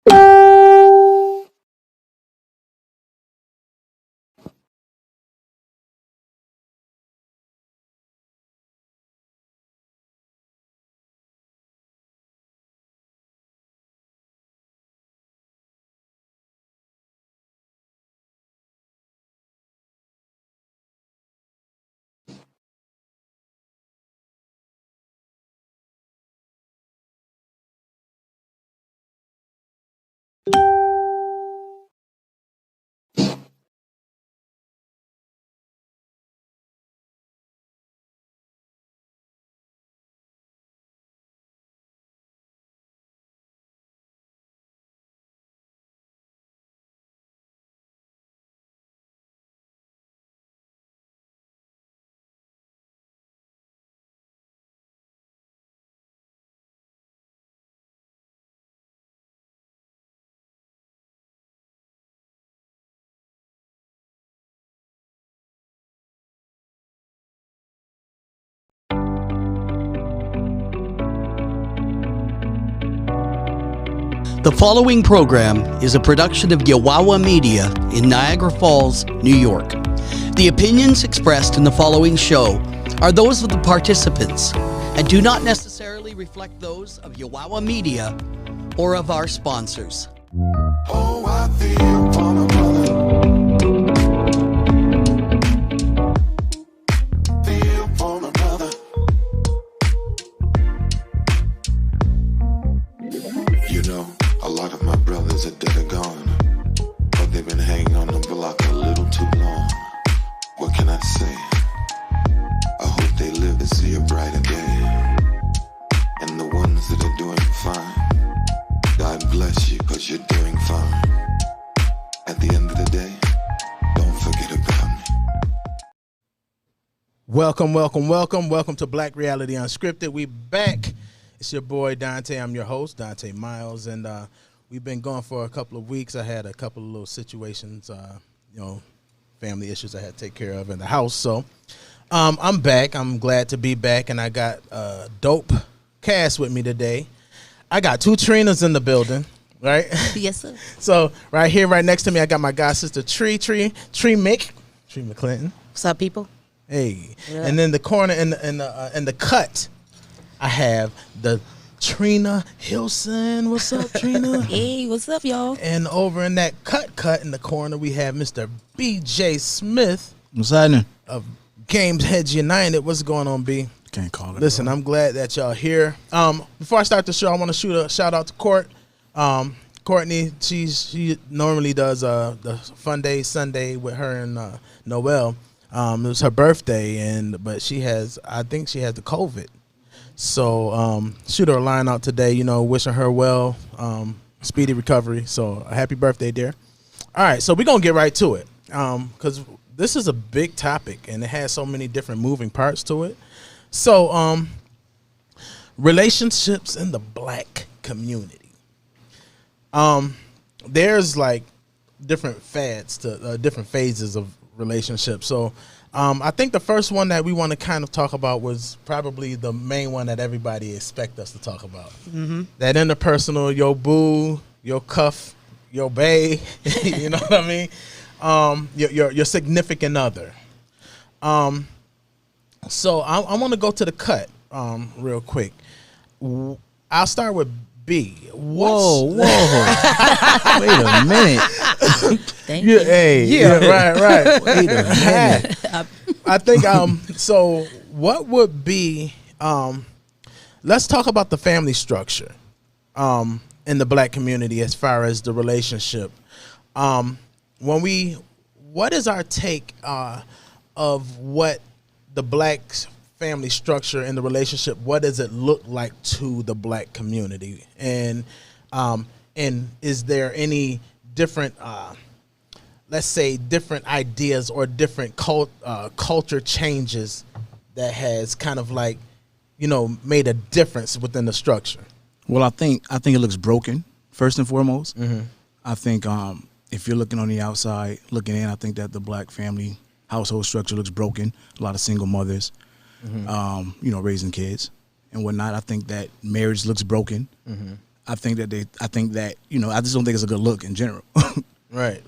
The following program is a production of Yawawa Media in Niagara Falls, New York. The opinions expressed in the following show are those of the participants and do not necessarily reflect those of Yawawa Media or of our sponsors. Oh, I feel for my brother. Feel for my brother. You know, a lot of my brothers are dead or gone, but they've been hanging on the block a little too long. What can I say? I hope they live to see a brighter day. And the ones that are doing fine, God bless you, 'cause you're doing fine. At the end of the day, don't forget about me. Welcome to Black Reality Unscripted. We back. It's your boy Donta. I'm your host, Donta Myles, and we've been gone for a couple of weeks. I had a couple of little situations, family issues I had to take care of in the house. So I'm back. I'm glad to be back, and I got a dope cast with me today. I got two Trinas in the building, right? Yes, sir. So right here, right next to me, I got my god sister Tree McClinton. What's up, people? Hey, Yeah. And then the corner in the cut, I have the Trina Hilson. What's up, Trina? Hey, what's up, y'all? And over in that cut in the corner, we have Mr. B.J. Smith What's happening? of Games Heads United. What's going on, B? Can't call it. Listen, I'm glad that y'all here. Before I start the show, I want to shoot a shout out to Court. Courtney, she normally does the Fun Day Sunday with her and Noel. It was her birthday, but I think she has the COVID. So shoot her a line out today, wishing her well, speedy recovery. So happy birthday, dear. All right, so we're going to get right to it because this is a big topic and it has so many different moving parts to it. So relationships in the black community. There's like different fads to different phases of relationships. So I think the first one that we want to kind of talk about was probably the main one that everybody expect us to talk about. Mm-hmm. That interpersonal, your boo, your cuff, your bae, you know what I mean? Your significant other. So I want to go to the cut real quick. I'll start with B. Whoa. Wait a minute. Thank you. Hey, yeah, right. Wait a minute. I think so what would be let's talk about the family structure in the black community as far as the relationship. What is our take of what the black family structure and the relationship, what does it look like to the black community? And is there any different let's say different ideas or different culture changes that has kind of like, made a difference within the structure? Well, I think it looks broken first and foremost. Mm-hmm. I think if you're looking on the outside, looking in, I think that the black family household structure looks broken. A lot of single mothers, raising kids and whatnot. I think that marriage looks broken. Mm-hmm. I think that you know, I just don't think it's a good look in general. Right.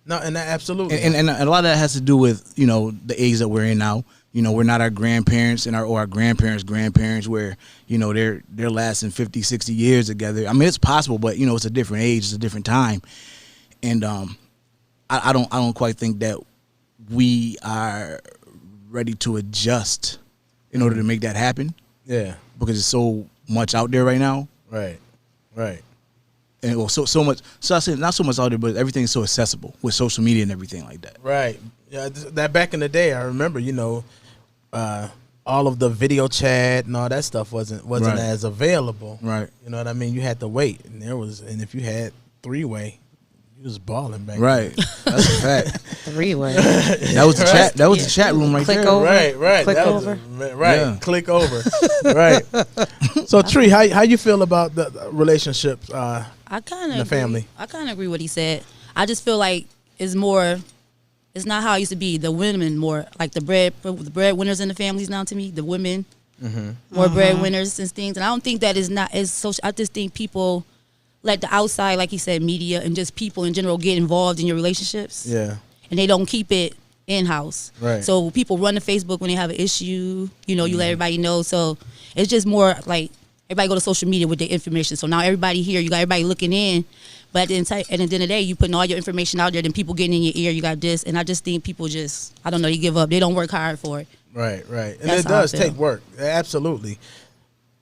No, and that absolutely. And a lot of that has to do with, you know, the age that we're in now. You know, we're not our grandparents and our grandparents where, you know, they're lasting 50, 60 years together. I mean, it's possible, but, you know, it's a different age, it's a different time. And I don't quite think that we are ready to adjust in order to make that happen. Yeah. Because it's so much out there right now. Right. And well, so much. So I said not so much out there, but everything's so accessible with social media and everything like that. Right. Yeah. That back in the day, I remember, you know, all of the video chat and all that stuff wasn't Right. as available. Right. You know what I mean? You had to wait, and if you had three-way, you was balling back. Right. That's a fact. Three-way. That was the chat. That was the chat room right Click there. over. Right. Click That was over. right. Yeah. Click over. Right. So, Tree, how you feel about the relationships I kind in the of family? I kind of agree with what he said. I just feel like it's not how it used to be. The women more like the breadwinners in the families now. To me, the women more breadwinners and things. And I don't think that is not as social. I just think people let the outside, like he said, media and just people in general get involved in your relationships. Yeah. And they don't keep it in house. Right. So people run to Facebook when they have an issue. You know, you let everybody know. So it's just more like everybody go to social media with their information. So now everybody here, you got everybody looking in. But at the end of the day, you putting all your information out there, then people getting in your ear. You got this, and I just think people just, I don't know, they give up. They don't work hard for it. Right. And That's it how I does feel. take work. Absolutely.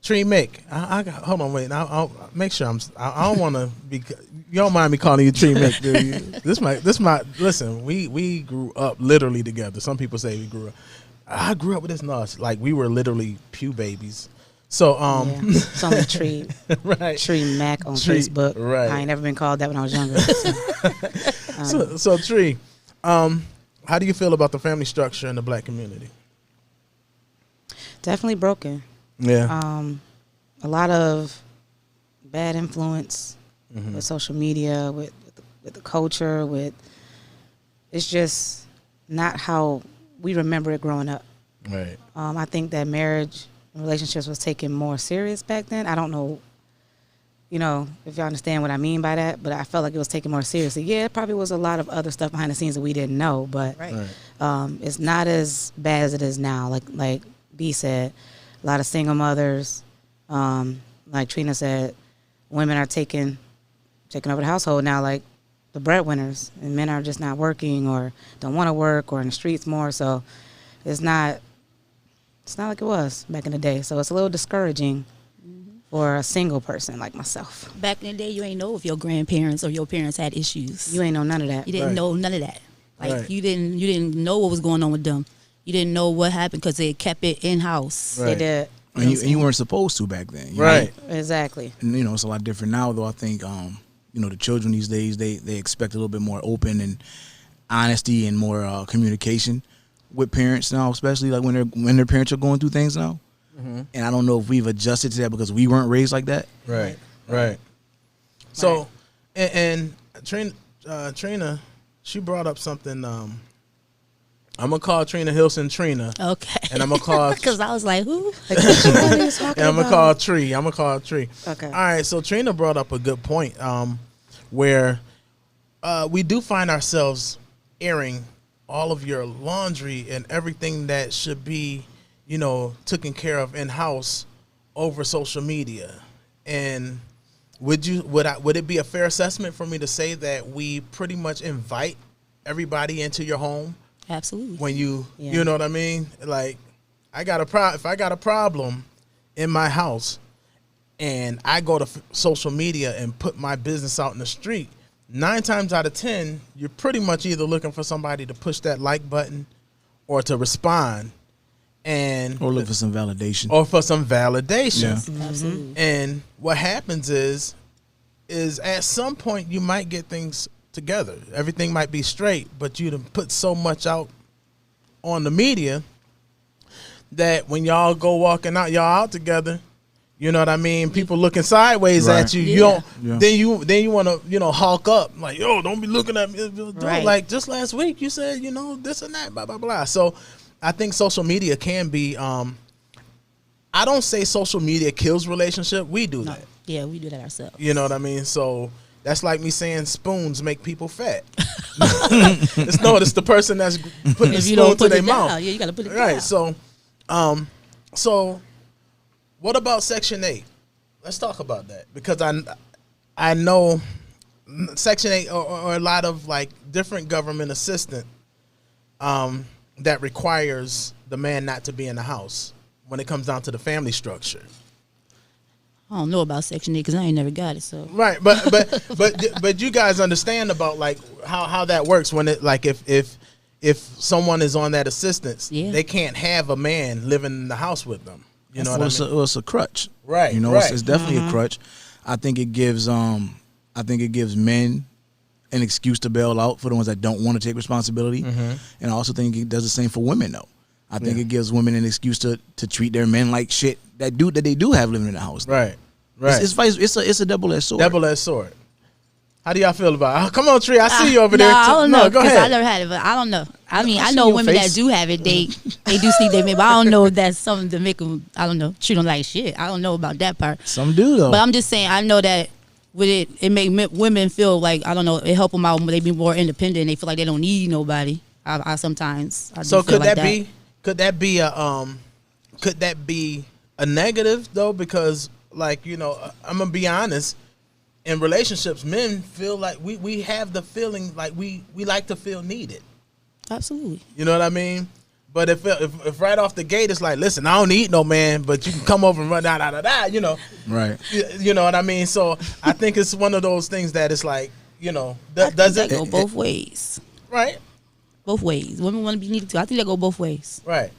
Tree, hold on, wait. I'll make sure I don't want to be. You don't mind me calling you Tree Mick, do you? This might. Listen, we grew up literally together. Some people say we grew up. I grew up with this nurse. Like we were literally pew babies. So Yeah. It's only Tree right. Tree Mac on Tree, Facebook. right. I ain't never been called that when I was younger. So Tree, how do you feel about the family structure in the black community? Definitely broken. Yeah. A lot of bad influence with social media, with the culture, it's just not how we remember it growing up. Right. I think that marriage and relationships was taken more serious back then. I don't know, you know, if you understand what I mean by that, but I felt like it was taken more seriously. Yeah, it probably was a lot of other stuff behind the scenes that we didn't know, but it's not as bad as it is now. Like B said, a lot of single mothers, like Trina said, women are taking over the household now, like the breadwinners, and men are just not working or don't want to work or in the streets more. So it's not like it was back in the day. So it's a little discouraging for a single person like myself. Back in the day, you ain't know if your grandparents or your parents had issues. You ain't know none of that. You didn't Right. know none of that. Like Right. you didn't know what was going on with them. You didn't know what happened because they kept it in house. Right. They did. And you weren't supposed to back then. You Right. know? Exactly. And, you know, it's a lot different now, though. I think, you know, the children these days, they expect a little bit more open and honesty and more communication with parents now, especially like when their parents are going through things now. And I don't know if we've adjusted to that because we weren't raised like that. Right. So, and Trina, she brought up something. I'm gonna call Trina Hilson Trina, Okay. and I'm gonna call Because I was like, who? and I'm gonna call Tree. Okay. All right. So Trina brought up a good point, where we do find ourselves airing all of your laundry and everything that should be, you know, taken care of in house over social media. And would it be a fair assessment for me to say that we pretty much invite everybody into your home Absolutely. when you Yeah. know what I mean? Like, if I got a problem in my house and I go to social media and put my business out in the street, 9 times out of 10, you're pretty much either looking for somebody to push that like button or to respond, and Or look for some validation. or for some validation. Yeah. Absolutely. And what happens is at some point you might get things together. Everything might be straight, but you done put so much out on the media that when y'all go walking out, y'all out together, you know what I mean? People looking sideways Right. at you. Yeah. You don't. Yeah. Then you want to, you know, hawk up like, yo, don't be looking at me. Right. Like just last week you said, you know, this and that, blah blah blah. So I think social media can be. I I don't say social media kills relationship. We do that. Yeah, we do that ourselves. You know what I mean? So that's like me saying spoons make people fat. It's the person that's putting the spoon to their mouth. Yeah, you got to put it down. Right. So what about Section 8? Let's talk about that, because I know Section 8 or a lot of like different government assistance that requires the man not to be in the house when it comes down to the family structure. I don't know about Section 8 because I ain't never got it. So right, but you guys understand about like how that works when it like if someone is on that assistance, they can't have a man living in the house with them. You know what I mean? It's a crutch, right? You know, right. It's definitely a crutch. I think it gives men an excuse to bail out for the ones that don't want to take responsibility, and I also think it does the same for women though. I think it gives women an excuse to treat their men like shit that they do have living in the house. Right, right. It's a double-edged sword. Double-edged sword. How do y'all feel about it? Oh, come on, Tree. I see you over there. I don't know. Go ahead. I never had it, but I don't know. I mean, I know women that do have it. They do sleep their men, but I don't know if that's something to make them, I don't know, treat them like shit. I don't know about that part. Some do, though. But I'm just saying, I know that with it make women feel like, I don't know, it help them out when they be more independent and they feel like they don't need nobody. I sometimes do so feel could like that be a negative though? Because like, you know, I'm gonna be honest, in relationships, men feel like we have the feeling like we like to feel needed. Absolutely. You know what I mean? But if right off the gate it's like, listen, I don't need no man, but you can come over and run you know. Right. You know what I mean? So I think it's one of those things that it's like, you know, does it go both ways? Right. Both ways. Women want to be needed too. I think they go both ways. Right.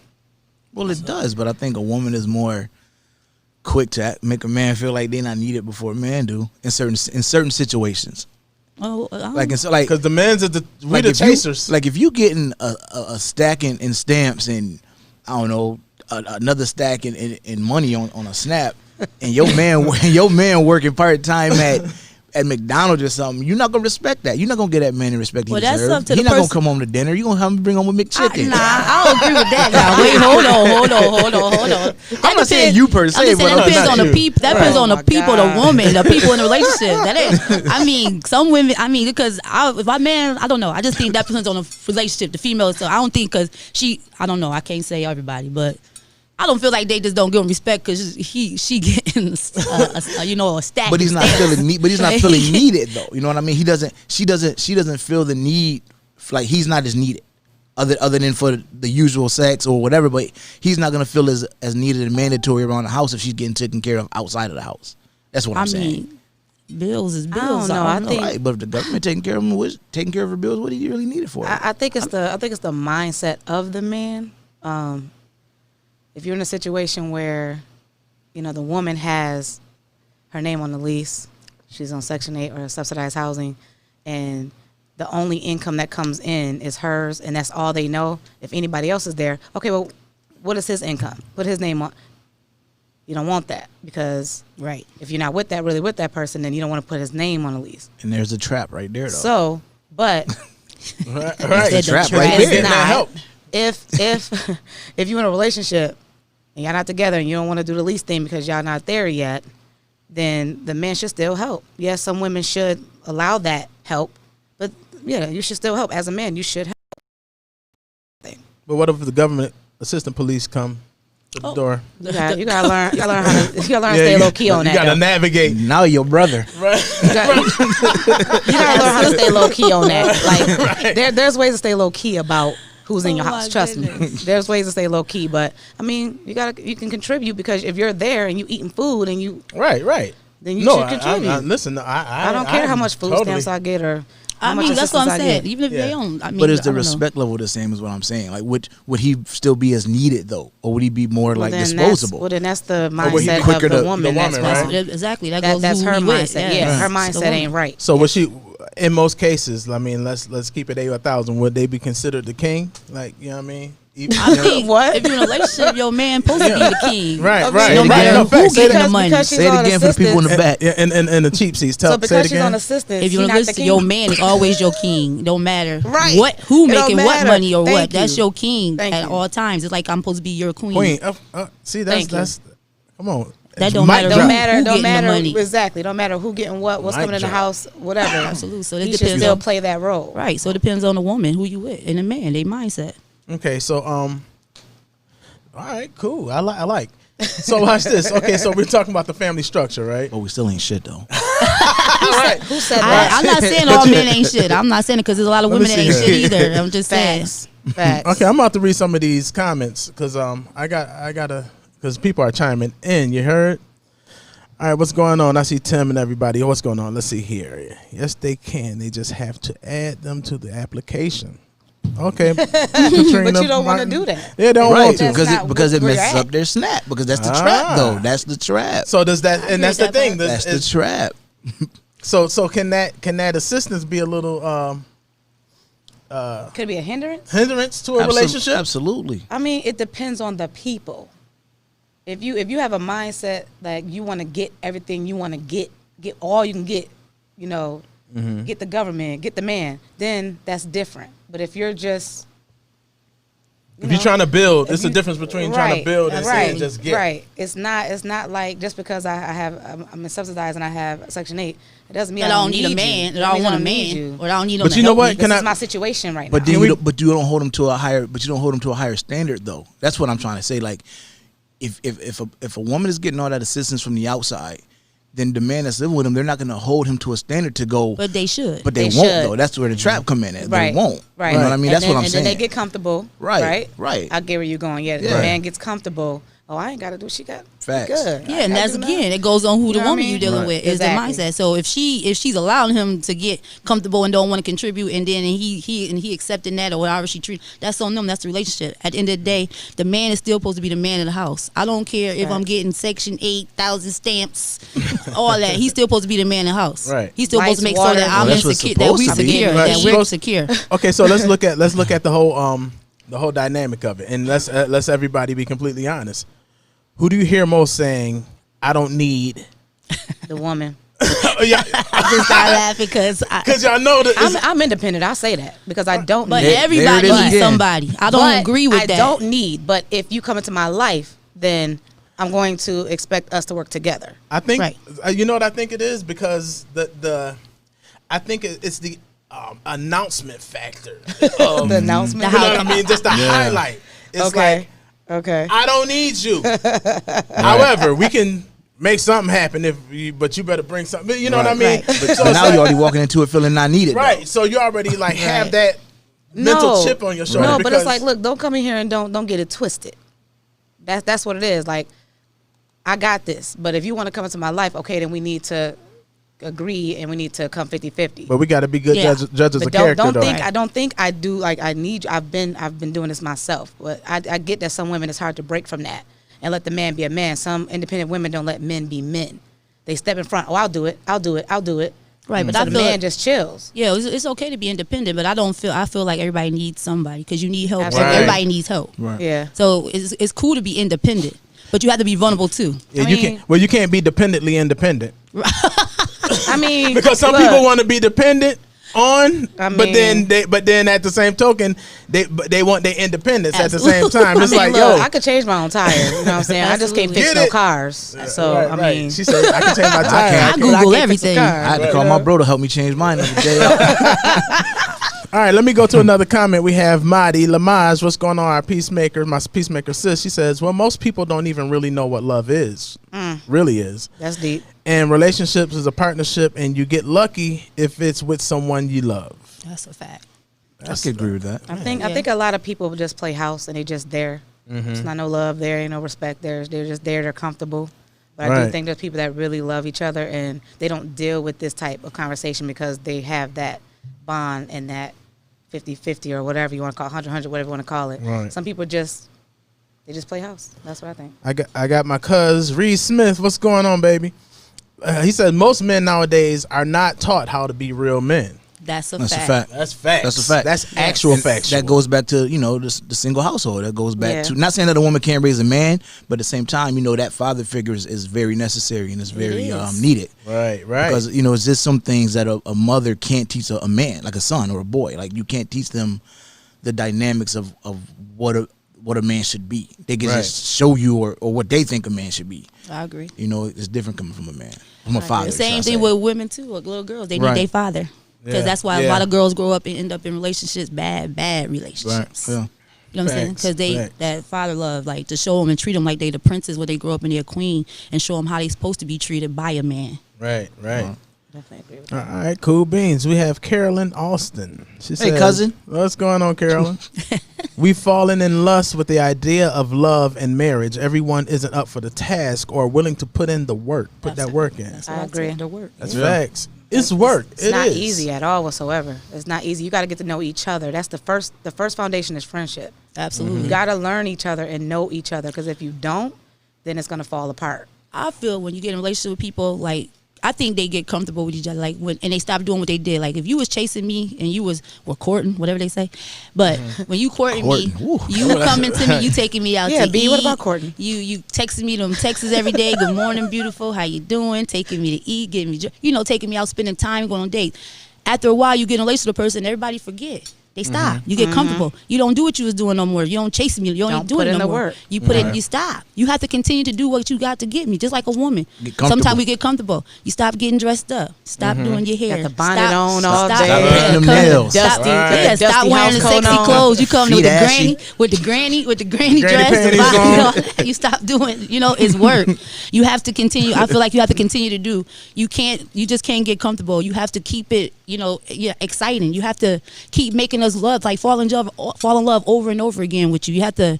Well, it does, but I think a woman is more quick to make a man feel like they're not needed before a man do in certain situations. Oh, because the men's are the chasers. Like if you getting a stack in stamps and I don't know another stack in money on a snap, and your man working part time at McDonald's or something, you're not gonna respect that. You're not gonna get that man the respect he deserves. That's up to He's the not person. gonna come home to dinner. You're gonna have him bring home a McChicken. I don't agree with that. Now, wait, hold on. I'm not saying you per se, but that depends on the people. That depends on the people, God. the woman, the people in the relationship. That ain't. I mean, some women. I mean, because if my man, I don't know. I just think that depends on the relationship, the female. So I don't think because I don't know. I can't say everybody, but I don't feel like they just don't give him respect because she getting a stack. But he's not feeling needed though. You know what I mean? She doesn't feel the need, like he's not as needed, other than for the usual sex or whatever. But he's not gonna feel as needed and mandatory around the house if she's getting taken care of outside of the house. That's what I'm saying. Bills is bills. I don't know. I think, right, but if the government taking care of her bills, what do you really need it for? I think it's the mindset of the man. If you're in a situation where, you know, the woman has her name on the lease, she's on Section 8 or subsidized housing, and the only income that comes in is hers, and that's all they know. If anybody else is there, okay, well, what is his income? Put his name on. You don't want that because if you're not with that person, then you don't want to put his name on the lease. And there's a trap right there, though. So, but right. The trap right there. Help. If you're in a relationship and y'all not together and you don't want to do the lease thing because y'all not there yet, then the man should still help. Yes, some women should allow that help, but yeah, you should still help. As a man, you should help. But what if the government assistant police come to the door? You gotta learn how to stay low key on that. You gotta navigate. Now your brother. Right. You gotta learn how to stay low key on that. Like there's ways to stay low key about who's in your house. Trust me. There's ways to stay low key, but I mean, you can contribute because if you're there and you eating food and you right, then you should contribute. Listen, I don't care how much food stamps I get or. I mean, that's what I'm saying. Even if they don't, I mean, but is the respect level the same as what I'm saying? Like, would he still be as needed though, or would he be more like disposable? Then that's the mindset of the woman. Right? Exactly. That's her mindset. Yeah, her mindset ain't right. So would she? In most cases, I mean, let's keep it A 1,000. Would they be considered the king? Like, you know what I mean? I think if you're in a relationship, your man supposed to be the king. Right. No matter who getting the money. Say it again for the people in the back. And the cheap seats. So because she's on assistance, if you're in a relationship, your man is always your king. Don't matter who It making don't what matter. money or Thank what. That's you. your king Thank at you. all times. It's like I'm supposed to be your queen. See, that's Come on. That don't Mic matter. drop. Who getting the money. Exactly. Don't matter who getting what's Mic coming in the drop. house, whatever. Absolutely. So it He should depends still on play that role. right. So it depends on the woman who you with and the man, their mindset. Okay, so all right, cool. I like. So watch this. Okay, so we're talking about the family structure, right? But we still ain't shit though. Who said that? I'm not saying all men ain't shit. I'm not saying it because there's a lot of Let me women that see ain't here. shit either. I'm just saying. Facts. Okay, I'm about to read some of these comments because I gotta because people are chiming in. You heard? All right, what's going on? I see Tim and everybody. What's going on? Let's see here. Yes, they can. They just have to add them to the application. Okay, Katrina, But you don't want to Martin. do that. They don't Right, want to. because it where messes you're up their snap. Because that's the trap, though. That's the trap. So does that? And that's the that thing. part. That's the trap. So can that assistance be a little Could it be a hindrance? hindrance to a relationship? Absolutely. I mean, it depends on the people. If you have a mindset like you want to get everything you want to get all you can get, get the government, get the man, then that's different. But if you're just If you're trying to build, it's the difference between trying to build and saying just get. Right. It's not like just because I'm subsidized and I have Section 8, it doesn't mean I don't need a man. Or I don't want a need man. you. Or I don't need no But you know what? This Can is I- my situation right But now. then you don't hold them to a higher. But you don't hold them to a higher standard, though. That's what I'm trying to say. Like, if a woman is getting all that assistance from the outside, then the man that's living with him, they're not going to hold him to a standard to go. But they should. But they They won't should. though. That's where the trap come in. At. Right. They won't. Right. You know what I mean? That's what I'm and saying. then they get comfortable. Right. I get where you're going. Yeah. The Right. man gets comfortable. Oh, I ain't got to do. She got Facts. good. Yeah, I and gotta that's do again, nothing. it goes on who You the know what I woman mean? you're dealing Right. with is Exactly. the mindset. So if she's allowing him to get comfortable and don't want to contribute, and then he accepting that or however she treat, that's on them. That's the relationship. At the end of the day, the man is still supposed to be the man of the house. I don't care if I'm Right. getting Section 8,000 stamps, all that. He's still supposed to be the man of the house. Right. He's still supposed to Lights, make sure that water. I'm Well, that's what's insecure, that we supposed to be. secure, Right. that we're Supposed- secure. Okay, so let's look at the whole dynamic of it, and let's everybody be completely honest. Who do you hear most saying, "I don't need"? The woman. Yeah, I just got laugh because because y'all know that. I'm independent. I say that because I don't. but need. everybody there it is needs again. somebody. I don't But agree with I that. don't need. But if you come into my life, then I'm going to expect us to work together. I think Right. you know what I think it is because I think it's the announcement factor. The announcement. You know what I mean? Just the highlight. It's Okay. like Okay. I don't need you. However, we can make something happen but you better bring something. You know what I mean? Right. But So now it's like- you're already walking into it feeling not needed. right. So you already like have Right. that mental chip on your shoulder. No, but because it's like, look, don't come in here and don't get it twisted. That's what it is. Like, I got this, but if you want to come into my life, okay, then we need to agree and we need to come 50-50. But we got to be good Yeah. judges But of character, don't though. think I don't think I do. Like, I need. I've been doing this myself, but I get that some women it's hard to break from that and let the man be a man. Some independent women don't let men be men. They step in front. Oh, I'll do it. I'll do it. I'll do it. Right, but So I the feel man like- just chills. Yeah, it's okay to be independent, but I feel like everybody needs somebody because you need help. Absolutely. Everybody needs help. Right. Yeah. So it's cool to be independent, but you have to be vulnerable too. Yeah, I you mean- can't. Well, you can't be dependently independent I mean, because some look, people want to be dependent on, I but mean- then at the same token, they want their independence at the same Absolutely. time. It's I mean, like, look, yo, I could change my own tire. You know what I'm saying? I just can't Absolutely. fix Get no it. cars. So right, I right. mean, She said I can change my tire. I can't- Google can't fix a everything. car. I had to call my bro to help me change mine the other day. All right, let me go to another comment. We have Madi Lamage. What's going on, our peacemaker? My peacemaker sis. She says, well, most people don't even really know what love is. Really is. that's deep. And relationships is a partnership, and you get lucky if it's with someone you love. That's a fact. I could agree with that. I think a lot of people just play house and they just there. There's not no love there, ain't no respect there. They're just there. They're comfortable. But I Right. do think there's people that really love each other and they don't deal with this type of conversation because they have that bond and that 50-50 or whatever you want to call it, 100-100, whatever you want to call it. Right. Some people just play house. That's what I think. I got my cuz Reed Smith. What's going on, baby? He said most men nowadays are not taught how to be real men. That's a That's fact. a fact. That's facts. That's a fact. That's Yes. actual And facts. that goes back to, the single household. That goes back Yeah. to, not saying that a woman can't raise a man, but at the same time, that father figure is very necessary and it's very is. needed. right. Because, it's just some things that a mother can't teach a man, like a son or a boy. Like, you can't teach them the dynamics of what what a man should be. They can Right. just show you or what they think a man should be. I agree. You know, it's different coming from a man, from a father. The same thing with women too, or little girls. They need Right. their father. Because Yeah. that's why Yeah. a lot of girls grow up and end up in relationships, bad relationships. Right. Yeah. You know what I'm saying? Facts. Because they Facts. that father love, like to show them and treat them like they the princess where they grow up and they're a queen, and show them how they supposed to be treated by a man. Right. Definitely agree with All that. right, cool beans. We have Carolyn Austin. She Hey, says, cousin. What's going on, Carolyn? We've fallen in lust with the idea of love and marriage. Everyone isn't up for the task or willing to put in the work, put that work in. That's I why agree. take the work. That's facts. It's work. It's not easy at all whatsoever. It's not easy. You got to get to know each other. That's the first foundation is friendship. Absolutely. You got to learn each other and know each other, because if you don't, then it's going to fall apart. I feel when you get in a relationship with people, like I think they get comfortable with each other, like and they stop doing what they did. Like if you was chasing me and you was courting, whatever they say, but when you courting me, you coming to me, you taking me out Yeah, to B, eat. what about courting? You texting me them texts every day. Good morning, beautiful. How you doing? Taking me to eat, getting me, taking me out, spending time, going on dates. After a while, you get in a relationship with a person, everybody forget. They stop. You get comfortable. You don't do what you was doing no more. You don't chase me. You don't do put it in no the more. work. You put it. You stop. You have to continue to do what you got to get me. Just like a woman. Get comfortable. Sometimes we get comfortable. You stop getting dressed up. Stop doing your hair. Got the bonnet Stop- on all stop- day. Stop painting them come- nails. Stop, Dusty- yeah, dusty stop wearing the house coat sexy on. clothes. You come with Feet the ashy. granny Granny dress. The panties body, you stop doing. It's work. You have to continue. I feel like you have to continue to do. You just can't get comfortable. You have to keep it. Exciting. You have to keep making us love, like fall in love over and over again with you. You have to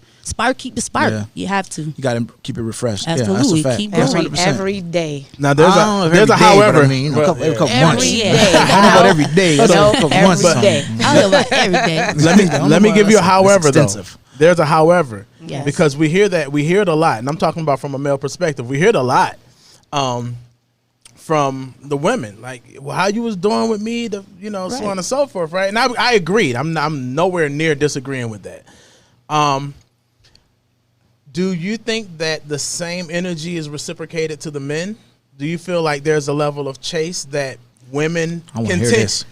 keep the spark. Yeah. You have to. You got to keep it refreshed. Absolutely. Yeah, that's a fact. Keep That's going. 100%. Every day. Now I don't know if there's every a day, however. but I mean, a couple Every months. day. I don't know about every day. But No, a couple every months. day. something. I don't know about every day. Let me give you a however though. extensive. There's a however. Yes. Because we hear it a lot, and I'm talking about from a male perspective. We hear it a lot from the women, like, well, how you was doing with me, so on and so forth, right? And I agreed. I'm nowhere near disagreeing with that. Do you think that the same energy is reciprocated to the men? Do you feel like there's a level of chase that women I wanna hear this.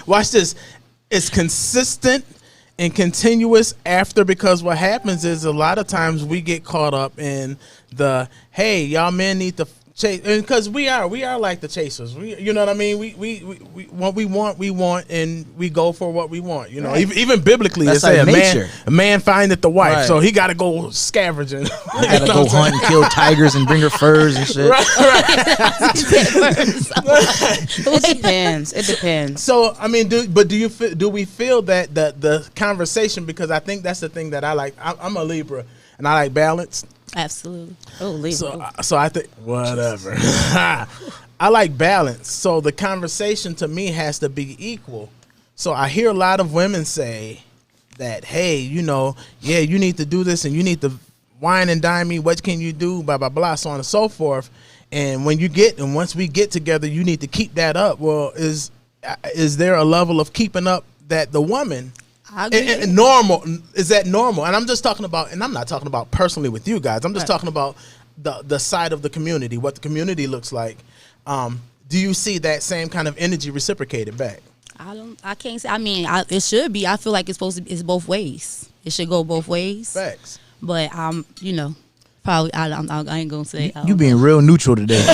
watch this, it's consistent and continuous after? Because what happens is a lot of times we get caught up in the, hey, y'all men need to chase, because we are like the chasers. You know what I mean? We what we want, and we go for what we want. Right. Even biblically, That's it say like nature. a man findeth the wife, Right. so he got to go scavenging. You gotta go hunt and kill tigers and bring her furs and shit. It depends. It depends. So I mean, do we feel that the conversation? Because I think that's the thing that I like. I'm a Libra, and I like balance. Absolutely. Oh, leave. So I think whatever. I like balance. So the conversation to me has to be equal. So I hear a lot of women say that, hey, you need to do this and you need to wine and dine me. What can you do? Blah blah blah, so on and so forth. And once we get together, you need to keep that up. Well, is there a level of keeping up that the woman? Normal, is that normal? And I'm just talking about, and I'm not talking about personally with you guys. I'm just talking about the side of the community, what the community looks like. Do you see that same kind of energy reciprocated back? I can't say. I mean, it should be. I feel like it's it's both ways. It should go both ways. Facts. But probably I ain't gonna say. You being real neutral today.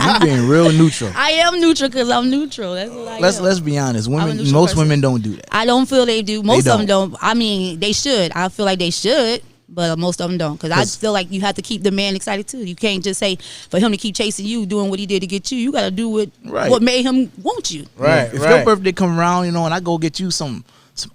You being real neutral. I am neutral because I'm neutral. That's what I am. Let's be honest. I'm a Women, neutral most person. women don't do that. I don't feel they do. Most They of them don't. I mean, they should. I feel like they should, but most of them don't. Because I feel like you have to keep the man excited too. You can't just say for him to keep chasing you, doing what he did to get you. You got to do what made him want you. Right. If your birthday come around, and I go get you some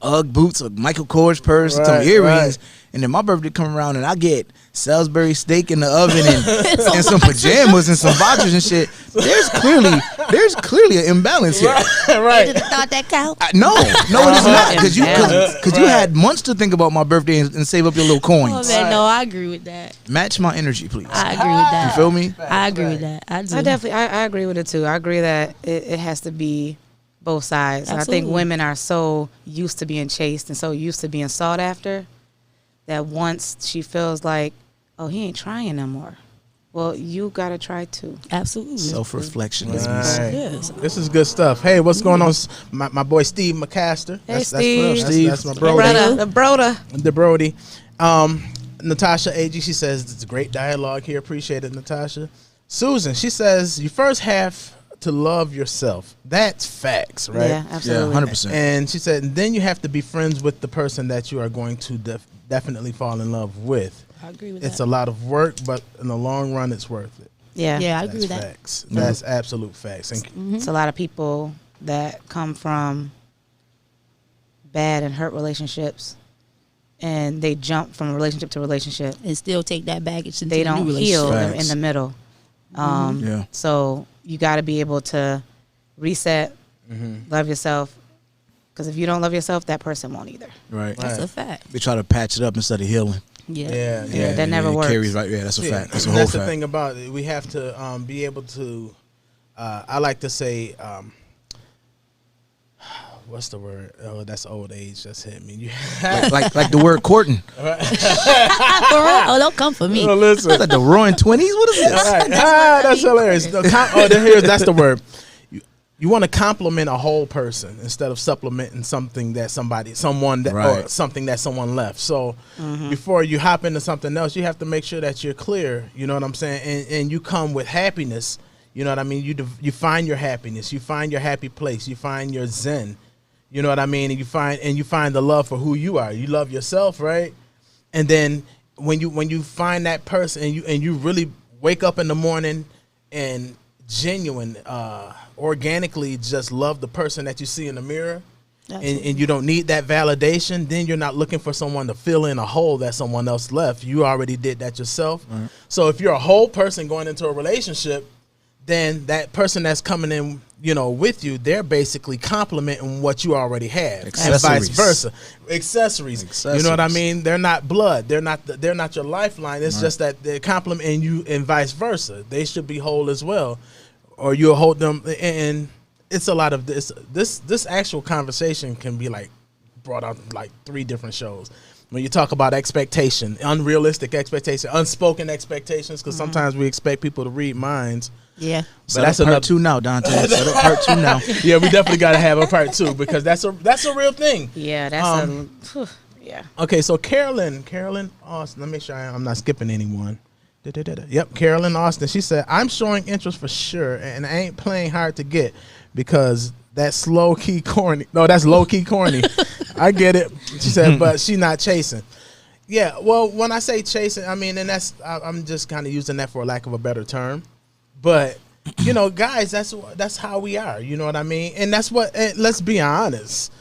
Ugg boots, a Michael Kors purse, some Right, earrings, and then my birthday come around and I get Salisbury steak in the oven and some pajamas and some boxers and shit. There's clearly an imbalance here. Right. Thought that count? No, it is not, because you had months to think about my birthday and save up your little coins. Oh man, no, I agree with that. Match my energy, please. I agree with that. You feel me? I agree with that. I do. I agree with it too. I agree that it has to be both sides. And I think Absolutely. women are so used to being chased and so used to being sought after that once she feels like, oh, he ain't trying no more, Well, you gotta try too. Absolutely. Self-reflection. Right. Yes. This is good stuff. Hey, what's going on? My boy Steve McCaster. Hey, Steve. Steve. That's my bro. The Broda. The Brody. Natasha AG, she says it's a great dialogue here. Appreciate it, Natasha. Susan, she says you first have to love yourself. That's facts, right? Yeah, absolutely. Yeah, 100%. And she said, and then you have to be friends with the person that you are going to definitely fall in love with. I agree with It's that. a lot of work, but in the long run, it's worth it. Yeah. Yeah, I agree with that. Facts. That's absolute facts. And It's a lot of people that come from bad and hurt relationships, and they jump from relationship to relationship. And still take that baggage into They the new don't relationship. heal Facts. in the middle. Yeah. So you got to be able to reset, love yourself. Because if you don't love yourself, that person won't either. Right. That's a fact. They try to patch it up instead of healing. Yeah. yeah, that never it works. Carries right. Yeah, that's a fact. That's a and whole that's the fact. thing about it. We have to be able to. I like to say, what's the word? Oh, that's old age. That's hit me. like the word courting. Oh, don't come for me. Oh, listen. Like the roaring 20s. What is this? All right. That's hilarious. That's the word. You want to compliment a whole person instead of supplementing something that someone or Right. something that someone left. So before you hop into something else, you have to make sure that you're clear. You know what I'm saying? And you come with happiness. You know what I mean? You find your happiness. You find your happy place. You find your zen. You know what I mean? And you find the love for who you are. You love yourself, right? And then when you find that person and you really wake up in the morning and genuine, organically just love the person that you see in the mirror, and you don't need that validation, then you're not looking for someone to fill in a hole that someone else left. You already did that yourself. Right. So if you're a whole person going into a relationship, then that person that's coming in, with you, they're basically complimenting what you already have, and vice versa. Accessories. You know what I mean? They're not blood. They're not your lifeline. It's just that they're complimenting you, and vice versa. They should be whole as well, or you'll hold them. And it's a lot of this. This actual conversation can be like brought out like 3 different shows. When you talk about expectation, unrealistic expectation, unspoken expectations, because sometimes we expect people to read minds. Yeah. But that's part 2 now, Dante. Set up part 2 now. Yeah, we definitely got to have a part 2 because that's a real thing. Yeah, that's yeah. Okay, so Carolyn Austin. Let me make sure I'm not skipping anyone. Yep, Carolyn Austin. She said, "I'm showing interest for sure, and I ain't playing hard to get because that's low key corny. No, that's low key corny. I get it." She said, "But she not chasing." Yeah, well, when I say chasing, I mean, and I'm just kind of using that for lack of a better term. But guys, that's how we are. You know what I mean? And that's what. And let's be honest.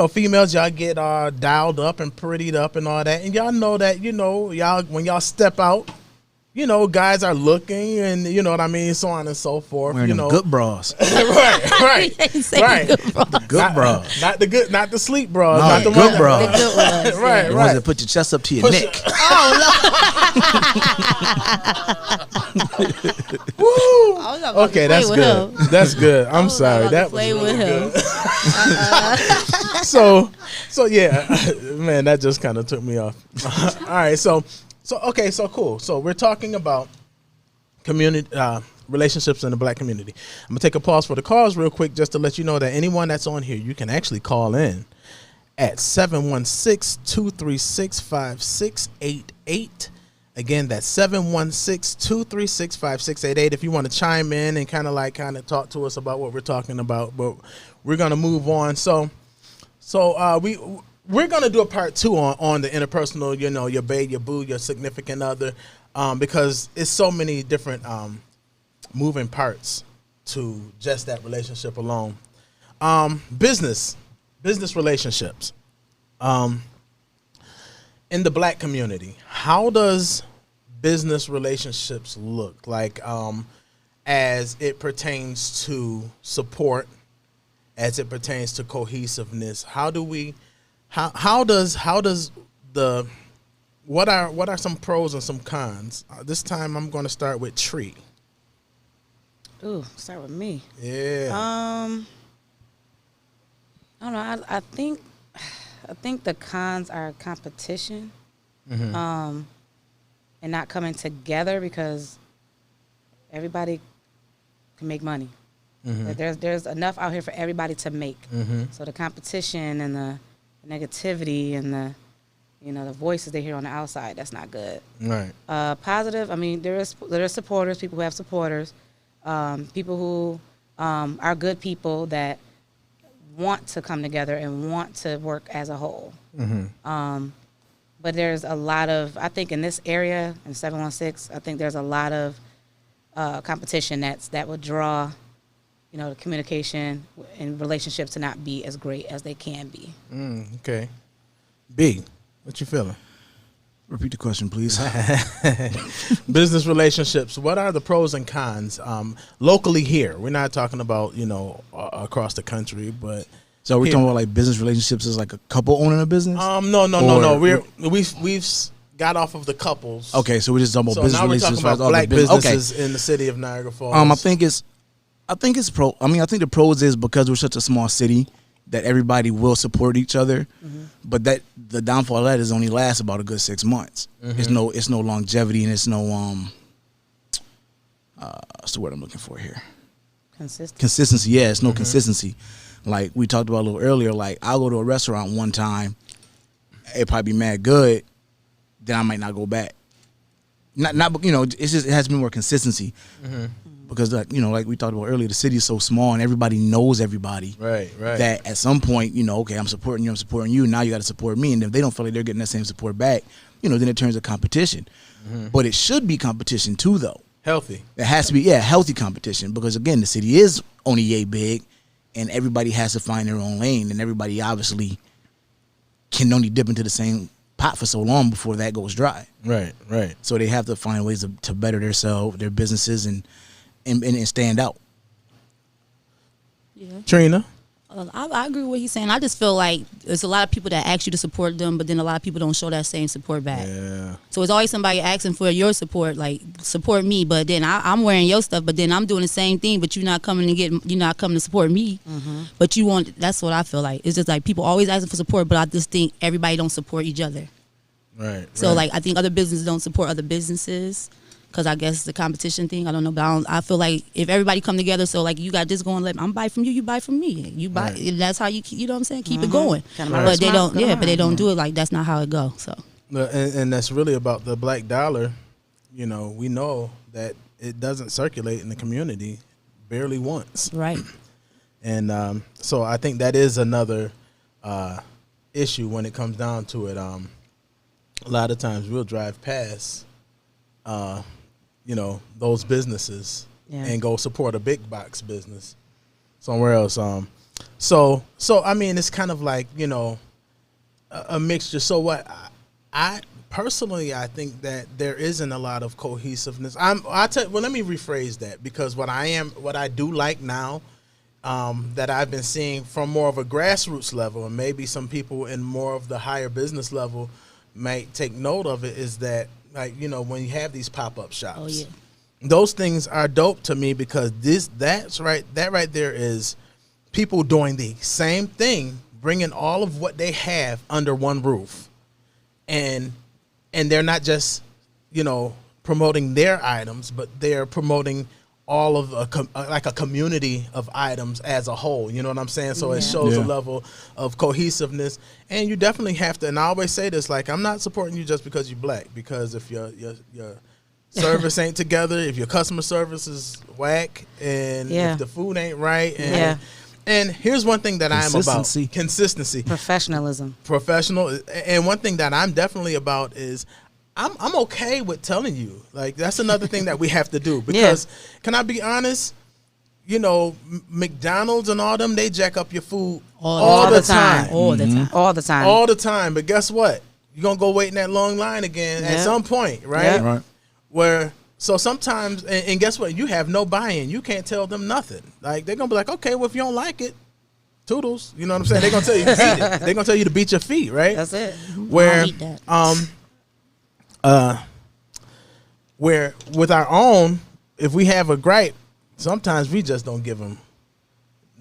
Females, y'all get dialed up and prettied up and all that, and y'all know that. Y'all when y'all step out, guys are looking, and you know what I mean, so on and so forth. Wearing them good bras. right. Good bras. Not the sleep bras. No, not the good one. bras. The good ones. Right. The ones that put your chest up to your Push neck. Woo! Okay, that's good. That's good. I'm sorry. That was play really with him. good. So yeah, man, that just kind of took me off. All right, so cool. So we're talking about community relationships in the Black community. I'm gonna take a pause for the calls real quick just to let you know that anyone that's on here, you can actually call in at 716-236-5688. Again, that's 716-236-5688 if you want to chime in and kind of talk to us about what we're talking about. But we're gonna move on. So we're gonna do a part 2 on the interpersonal, your babe, your boo, your significant other, because it's so many different moving parts to just that relationship alone. Business relationships. In the Black community, how does business relationships look like as it pertains to support, as it pertains to cohesiveness? How does what are some pros and some cons? This time I'm going to start with Tree. Ooh, start with me. Yeah. I don't know. I think the cons are competition, and not coming together because everybody can make money. That there's enough out here for everybody to make. So the competition and the negativity and the voices they hear on the outside, that's not good. Right. Positive, I mean, there are supporters, people who have supporters, people who are good people that want to come together and want to work as a whole. But there's a lot of, I think in this area, in 716, I think there's a lot of competition that would draw, the communication and relationships to not be as great as they can be. Okay. B, what you feeling? Repeat the question, please. Business relationships. What are the pros and cons locally here? We're not talking about across the country, but so we're here. talking about like business relationships as like a couple owning a business. No. We've got off of the couples. Okay, so we're just talking about So business now we're relationships. talking about black businesses in the city of Niagara Falls. I think it's pro. I mean, I think the pros is because we're such a small city that everybody will support each other, but that the downfall of that is only lasts about a good 6 months. It's no longevity and it's no what's the word I'm looking for here? Consistency. Yeah, it's no consistency. Like we talked about a little earlier. Like I'll go to a restaurant one time, it probably be mad good, then I might not go back. Not it's just it has to be more consistency. Because like we talked about earlier, the city is so small and everybody knows everybody. Right. That at some point, okay, I'm supporting you. Now you got to support me, and if they don't feel like they're getting that same support back, then it turns to competition. But it should be competition too, though. Healthy. It has to be healthy competition because again, the city is only yay big, and everybody has to find their own lane, and everybody obviously can only dip into the same pot for so long before that goes dry. Right. So they have to find ways to better themselves, their businesses, and stand out. Yeah. Trina? I agree with what he's saying. I just feel like there's a lot of people that ask you to support them, but then a lot of people don't show that same support back. Yeah. So it's always somebody asking for your support, like support me, but then I'm wearing your stuff, but then I'm doing the same thing, but you're not coming to support me. But you want. That's what I feel like. It's just like people always asking for support, but I just think everybody don't support each other. Right. So like I think other businesses don't support other businesses. Because I guess it's a competition thing. I don't know. But I feel like if everybody come together, so like you got this going, I'm buy from you, you buy from me. You buy. Right. That's how you know what I'm saying? Keep it going. Right. But they don't. Yeah, but they don't do it like that's not how it go. So. And that's really about the black dollar. We know that it doesn't circulate in the community barely once. Right. And so I think that is another issue when it comes down to it. A lot of times we'll drive past those businesses and go support a big box business somewhere else. So I mean, it's kind of like, a mixture. So what I personally, I think that there isn't a lot of cohesiveness. Let me rephrase that, because what I do like now, that I've been seeing from more of a grassroots level, and maybe some people in more of the higher business level might take note of it, is that, like, when you have these pop-up shops, those things are dope to me, because that right there is people doing the same thing, bringing all of what they have under one roof, and they're not just promoting their items, but they're promoting all of a community of items as a whole. You know what I'm saying? So it shows a level of cohesiveness, and you definitely have to. And I always say this, like, I'm not supporting you just because you're black, because if your service ain't together, if your customer service is whack, and if the food ain't right, and here's one thing that I'm about: consistency, professional. And one thing that I'm definitely about is, I'm okay with telling you. Like, that's another thing that we have to do, because can I be honest? McDonald's and all them, they jack up your food all the time. All the time. But guess what? You're going to go wait in that long line again at some point, right? Right. So sometimes, and guess what? You have no buy-in. You can't tell them nothing. Like, they're going to be like, okay, well, if you don't like it, toodles. You know what I'm saying? They're going to tell you to eat it. They're going to tell you to beat your feet, right? That's it. Where with our own, if we have a gripe, sometimes we just don't give them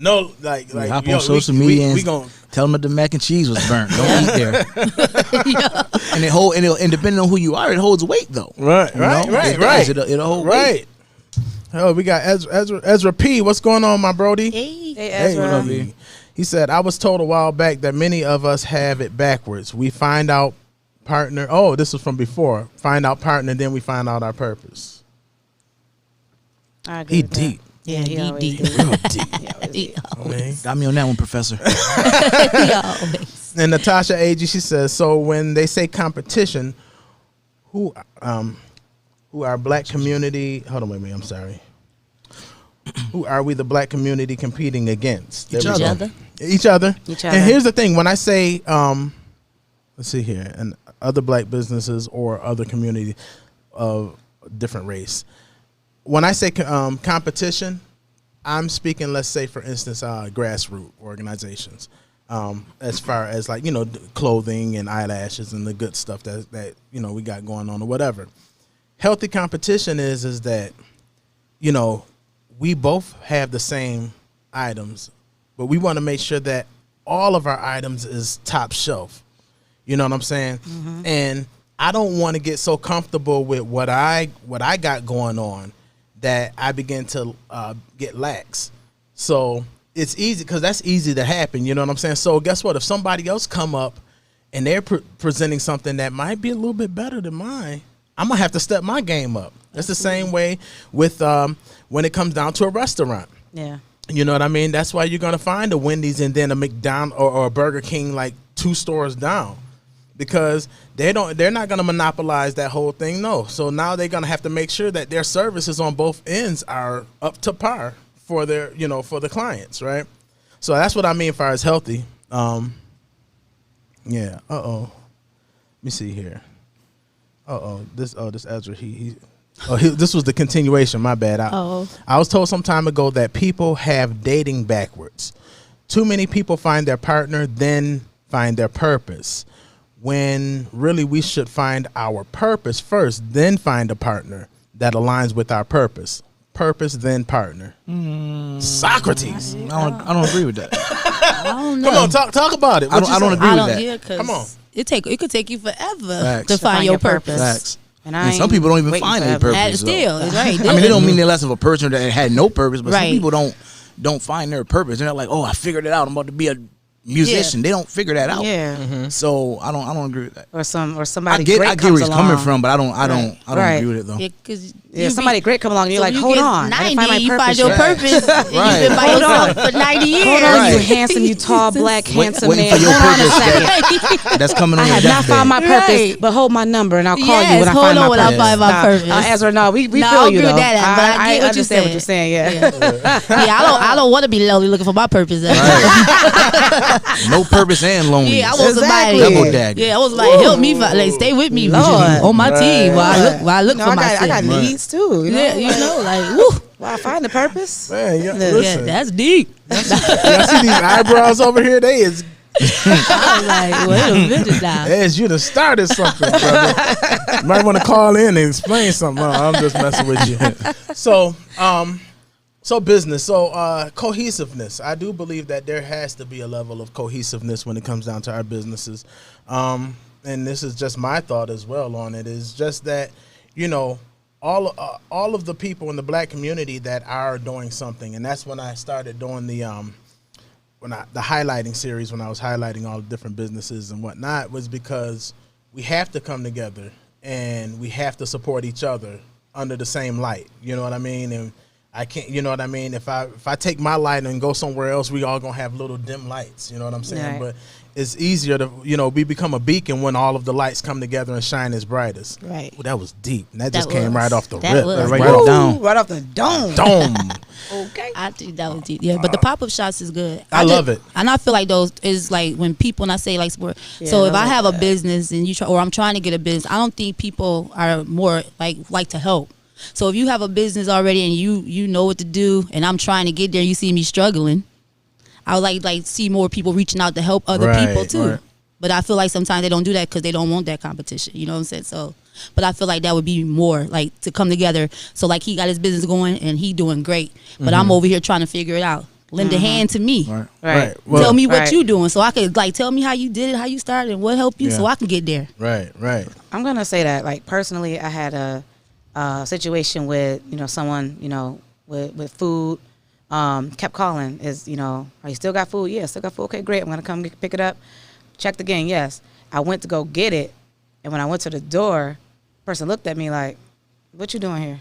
no, like hop on social media and tell them that the mac and cheese was burnt. Don't eat there. And depending on who you are, it holds weight though. Right. It'll hold weight. Oh, we got Ezra P. What's going on, my Brody? Hey. Hey, Hey, Ezra. what up, B? He said, I was told a while back that many of us have it backwards. We find out partner. Oh, this was from before. Find out partner, then we find out our purpose. I agree He with that. deep. Yeah, He he always deep. is. Real deep. He always He is. always. Got me on that one, Professor. He always. And Natasha Ag, she says, so when they say competition, who our black community, hold on, wait a minute, I'm sorry. Who are we, the black community, competing against? There Each we other. go. Other. Each other. Each other. And here's the thing, when I say, let's see here, and other black businesses or other community of different race, when I say competition, I'm speaking, let's say, for instance, grassroots organizations, as far as like, clothing and eyelashes and the good stuff that we got going on or whatever. Healthy competition is that, we both have the same items, but we want to make sure that all of our items is top shelf. You know what I'm saying? Mm-hmm. And I don't want to get so comfortable with what I got going on that I begin to get lax. So it's easy, because that's easy to happen. You know what I'm saying? So guess what? If somebody else come up and they're presenting something that might be a little bit better than mine, I'm going to have to step my game up. That's the same way with when it comes down to a restaurant. Yeah. You know what I mean? That's why you're going to find a Wendy's and then a McDonald's or a Burger King like 2 stores down, because they're not going to monopolize that whole thing. No. So now they're going to have to make sure that their services on both ends are up to par for their, for the clients, right? So that's what I mean as far as healthy. Yeah. Let me see here. This Ezra, this was the continuation. My bad. I was told some time ago that people have dating backwards. Too many people find their partner, then find their purpose, when really we should find our purpose first, then find a partner that aligns with our purpose. Purpose, then partner. Socrates. I don't agree with that. I don't know. Come on, talk about it. I don't agree with that. Yeah, 'cause Come on. it could take you forever Facts. to find your purpose. Facts. And And some people don't even find their purpose. Still, though. it's right. I mean, it don't mean they're less of a person that had no purpose, but Right. some people don't find their purpose. They're not like, oh, I figured it out. I'm about to be a musician. They don't figure that out. Yeah. So I don't agree with that. Or somebody I get great where comes he's along. coming from, but I don't Right. agree with it though. Yeah, 'cause Yeah, somebody great come along and you're like, you hold get on. I didn't 90, find my you purpose find your yet. purpose. And Right. you've been by Hold yourself on. for 90 years. Hold on, you Right. handsome, you tall, black, handsome Waiting man. for your Hold on a purpose second. That's coming on I your have not found my deathbed. purpose, Right. but hold my number and I'll call Yes, you when I hold find on my when I purpose. find my purpose. Ezra, no, we No, feel I you agree though. with that, but I get what you're understand what you're saying. Yeah. I don't want to be lonely looking for my purpose. No purpose and lonely. Yeah, I want Exactly. somebody. Double dagger. Yeah, I was like, help me, like, stay with me, Lord. on my team while I look No, for I myself. got needs too. You know? Yeah, you know, like, woo. Well, I find the purpose. Man, Yeah, listen. Yeah, that's deep. Y'all see these eyebrows over here? They is I was like, wait a minute now. as you done started something, brother. You might want to call in and explain something. No, I'm just messing with you. So business. So cohesiveness. I do believe that there has to be a level of cohesiveness when it comes down to our businesses. And this is just my thought as well on it. Is just that, all of the people in the black community that are doing something, and that's when I started doing the highlighting series, when I was highlighting all the different businesses and whatnot, was because we have to come together and we have to support each other under the same light. You know what I mean? And I can't, you know what I mean? If I take my light and go somewhere else, we all gonna have little dim lights. You know what I'm saying? Right. But it's easier to, we become a beacon when all of the lights come together and shine as brightest. Right. Ooh, that was deep. And that That just came was. right off the That rip. was. Right Right off off down. Right off the dome. dome. Okay. I think that was deep. Yeah, but the pop-up shops is good. I love it. And I feel like those is like when people, and I say like sport. Yeah, So if I I love have a that. business and or I'm trying to get a business, I don't think people are more like to help. So if you have a business already and you know what to do, and I'm trying to get there, you see me struggling, I would like see more people reaching out to help other Right, people too. right. But I feel like sometimes they don't do that because they don't want that competition. You know what I'm saying? So, but I feel like that would be more like to come together. So like he got his business going and he doing great, but I'm over here trying to figure it out. Lend a hand to me. Right. Right. Well, Tell me what Right. you doing so I could tell me how you did it, how you started, and what helped you Yeah. so I can get there. Right. I'm gonna say that, like, personally, I had a situation with, someone, with food, kept calling. Are you still got food? Yeah, still got food. Okay, great. I'm going to come pick it up. Checked again. Yes. I went to go get it. And when I went to the door, the person looked at me like, what you doing here?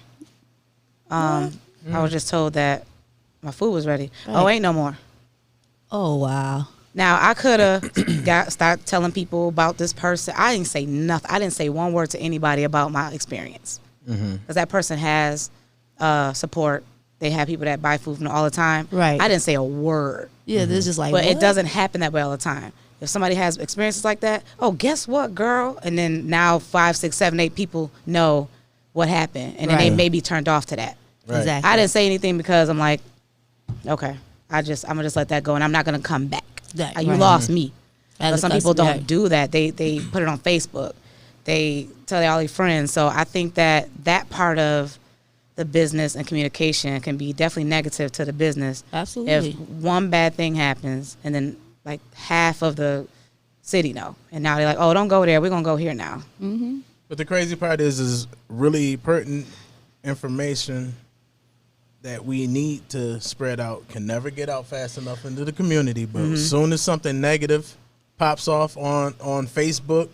I was just told that my food was ready. Right. Oh, ain't no more. Oh, wow. Now, I could have start telling people about this person. I didn't say nothing. I didn't say one word to anybody about my experience. Because that person has support. They have people that buy food from them all the time. Right. I didn't say a word. Yeah, this is just like, but what? it doesn't happen that way all the time. If somebody has experiences like that, oh, guess what, girl? And then now 5, 6, 7, 8 people know what happened. And then they may be turned off to that. Right. Exactly. I didn't say anything because I'm like, okay, I'm going to just let that go, and I'm not going to come back. You lost me. But some people don't do that. They put it on Facebook. They tell all their friends. So I think that part of the business and communication can be definitely negative to the business. Absolutely. If one bad thing happens and then like half of the city know. And now they're like, oh, don't go there. We're going to go here now. Mm-hmm. But the crazy part is really pertinent information that we need to spread out can never get out fast enough into the community. But as soon as something negative pops off on Facebook,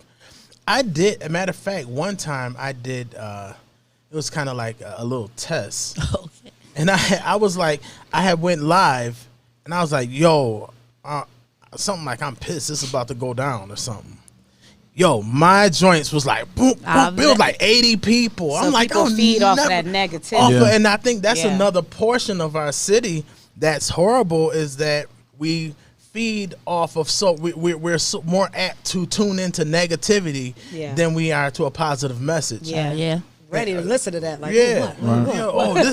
I did, a matter of fact, one time I did, it was kind of like a little test. Okay. And I was like, I had went live, and I was like, yo, something like, I'm pissed, this is about to go down or something. Yo, my joints was like, boom, boom, it was like 80 people. So I'm like, people feed off of that negativity. And I think that's another portion of our city that's horrible, is that we feed off of, we're so more apt to tune into negativity than we are to a positive message. Yeah. Ready to listen to that. Like, yeah. What?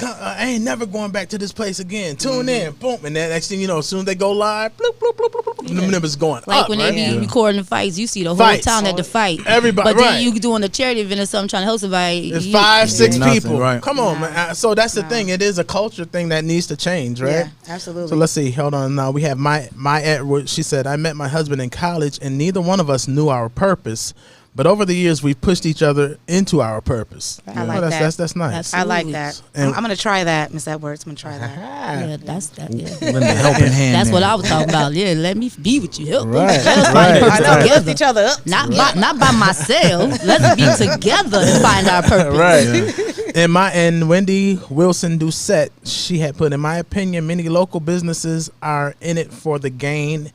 I ain't never going back to this place again. Tune in, boom, and then next thing you know, as soon as they go live, bloop, bloop, bloop, bloop, bloop, the numbers going like up. when right? they be recording the fights, you see the whole Fights. town at the fight. Everybody, but then you doing a charity event or something, trying to help somebody. It's 5, 6 nothing, people. right. Come on, man. So that's the thing. It is a culture thing that needs to change, right? Yeah, absolutely. So let's see. Hold on. Now we have my Edward. She said, I met my husband in college, and neither one of us knew our purpose. But over the years, we've pushed each other into our purpose. I like that. That's nice. Absolutely. I like that. I'm going to try that, Miss Edwards. I'm going to try that. Yeah, that's that. Yeah. Lend a helping hand. That's there. what I was talking about. Yeah, let me be with you. Help me. Right, Let us find right, our I purpose know, together. lift each other up. Not by myself. Let's be together and find our purpose. Right. And Wendy Wilson Doucette, she had put, in my opinion, many local businesses are in it for the gain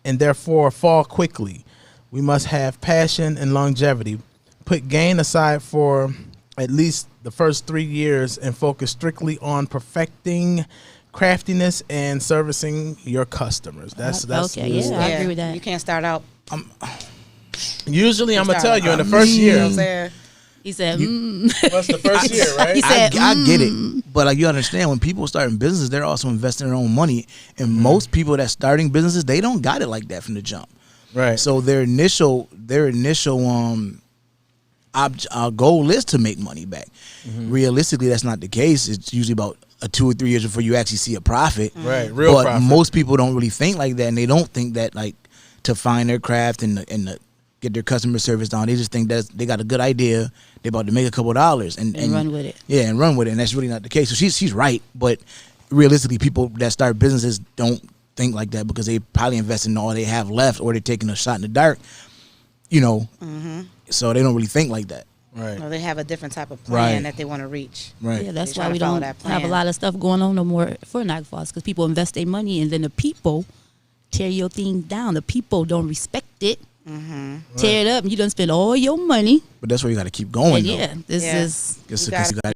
and therefore fall quickly. We must have passion and longevity. Put gain aside for at least the first 3 years and focus strictly on perfecting craftiness and servicing your customers. That's okay. Yeah, I agree with that. You can't start out. Usually, I'm gonna start tell you in the out. first You know what year. I'm saying? He said, What's the first year, right? He said, I get it, but like you understand, when people start in business, they're also investing their own money, and most people that starting businesses, they don't got it like that from the jump. Right. So their initial goal is to make money back. Realistically, that's not the case. It's usually about 2 or 3 years before you actually see a profit. Right. Real but profit. most people don't really think like that, and they don't think that like to find their craft and get their customer service down. They just think that they got a good idea. They're about to make a couple of dollars and run with it. Yeah, and run with it. And that's really not the case. So she's right, but realistically, people that start businesses don't think like that because they probably invest in all they have left, or they're taking a shot in the dark. So they don't really think like that. Right. Or they have a different type of plan Right. that they want to reach. Right. Yeah, that's They why try we to follow don't that have a plan. lot of stuff going on no more for Niagara Falls, because people invest their money and then the people tear your thing down. The people don't respect it. Tear it up, and you done spend all your money. But that's where you got to keep going. And though. yeah, this Yeah. is It's, You it's, gotta-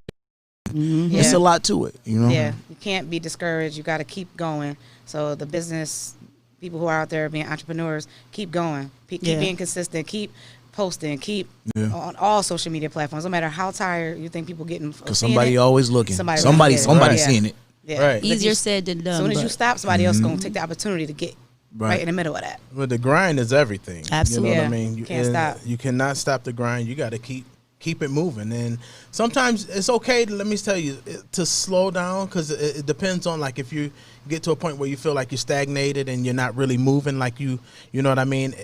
it's Yeah. a lot to it, you know. Yeah, you can't be discouraged. You got to keep going. So the business people who are out there being entrepreneurs, keep going. Keep being consistent. Keep posting. Keep on all social media platforms. No matter how tired you think people getting. Because somebody always looking. Somebody Somebody Right. seeing it. Yeah. Right. But if easier you- said than done. As soon as you but- stop, somebody else gonna take the opportunity to get right in the middle of that. But the grind is everything. Absolutely. You know what I Yeah. mean? Can't stop. You cannot stop the grind. You got to keep it moving. And sometimes it's okay, let me tell you, to slow down, because it depends on, like, if you get to a point where you feel like you're stagnated and you're not really moving like you know what I mean?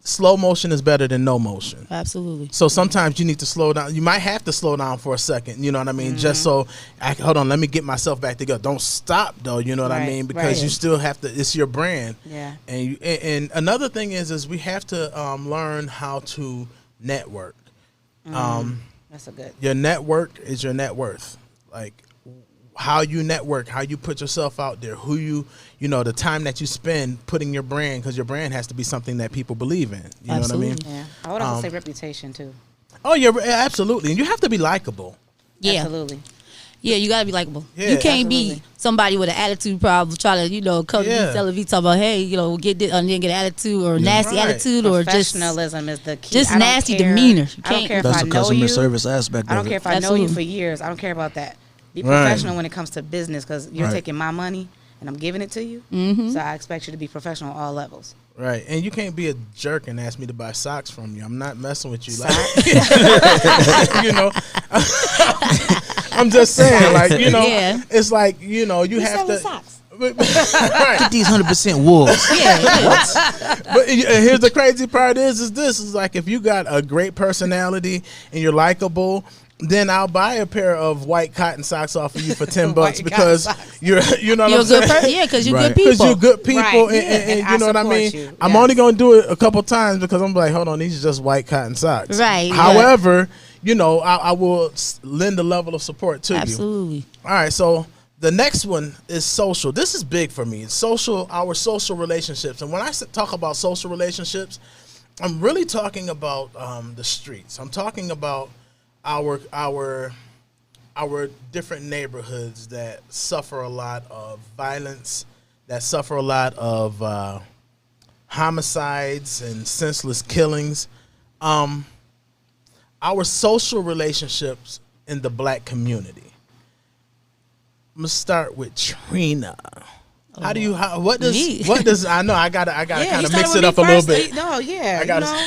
slow motion is better than no motion. Absolutely. So sometimes you need to slow down. You might have to slow down for a second. You know what I mean? Just so hold on, let me get myself back together. Don't stop though. You know what I mean? Because you still have to. It's your brand. Yeah. And another thing is we have to learn how to network. That's a good. Your network is your net worth. Like how you network, how you put yourself out there, who you know, the time that you spend putting your brand, because your brand has to be something that people believe in. You know what I mean? Yeah. I would also say reputation too. Oh, yeah, absolutely. And you have to be likable. Yeah. Absolutely. Yeah, you gotta be likable. Yeah, you can't be absolutely. somebody with an attitude problem, try to, come to me, tell me, talk about, hey, get this, and then get an attitude or nasty attitude or just professionalism is the key. just nasty demeanor. You I don't care if That's I the know customer you. service aspect I don't of care it. if I know you Absolutely. for years. I don't care about that. Be Right. professional when it comes to business, because you're Right. taking my money and I'm giving it to you. Mm-hmm. So I expect you to be professional on all levels. Right. And you can't be a jerk and ask me to buy socks from you. I'm not messing with you. Like, you know, I'm just saying, like, Yeah. it's like, you have to. socks. Right. Get these 100% wolves. But here's the crazy part is like if you got a great personality and you're likable, then I'll buy a pair of white cotton socks off of you for $10 White because cotton socks. you're You're what a I'm good saying? person. Yeah, because you're Right. good people. Because you're good people, Right, and yeah. you know what I support mean. you, I'm yes. only gonna do it a couple times because I'm like, hold on, these are just white cotton socks. Right, However, I will lend a level of support to you. Absolutely. All right, so the next one is social. This is big for me. Our social relationships, and when I talk about social relationships, I'm really talking about the streets. I'm talking about our different neighborhoods that suffer a lot of violence, that suffer a lot of homicides and senseless killings. Our social relationships in the black community. I'm gonna start with Trina. What does I know I gotta kind of mix it up a little bit. No, yeah,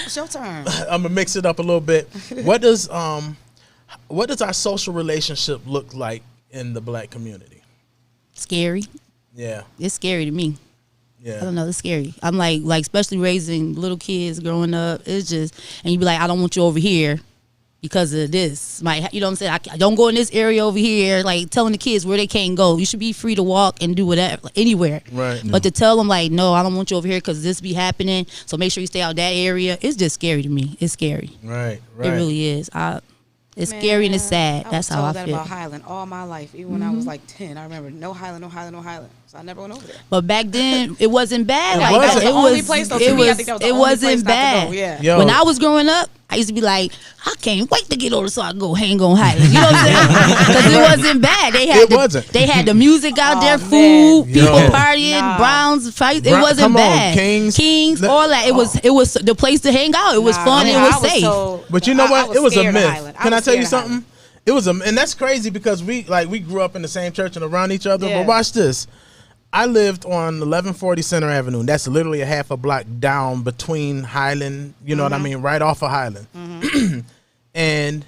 it's your turn. I'm gonna mix it up a little bit. What does our social relationship look like in the black community? Scary. Yeah, It's scary to me. yeah. I don't know. It's scary. I'm like especially raising little kids growing up. It's just, and you be like, I don't want you over here because of this. You know what I'm saying? I don't go in this area over here. Like telling the kids where they can't go. You should be free to walk and do whatever, anywhere. Right. But to tell them like, no, I don't want you over here because this be happening. So make sure you stay out that area. It's just scary to me. It's scary. Right. It really is. It's scary and it's sad. That's how I was told that feel. about Highland all my life. Even when I was like 10, I remember no Highland. So I never went over there. But back then, it wasn't bad. It wasn't. The only place, though, to me, I think that was the only place wasn't not to bad. go, yeah. Yo. When I was growing up, I used to be like, I can't wait to get older so I can go hang on Highland. You know what I'm saying? Because it wasn't bad. They had the music out there, man. food, Yo. people partying, Browns fight. It wasn't come on, bad. Kings. All that. It was the place to hang out. It was fun. It was safe. But you know what? It was a scared of myth. Highland. Can I tell you was scared of something? Highland. It was and that's crazy because we grew up in the same church and around each other. Yeah. But watch this. I lived on 1140 Center Avenue. That's literally a half a block down between Highland, you know what I mean, right off of Highland. And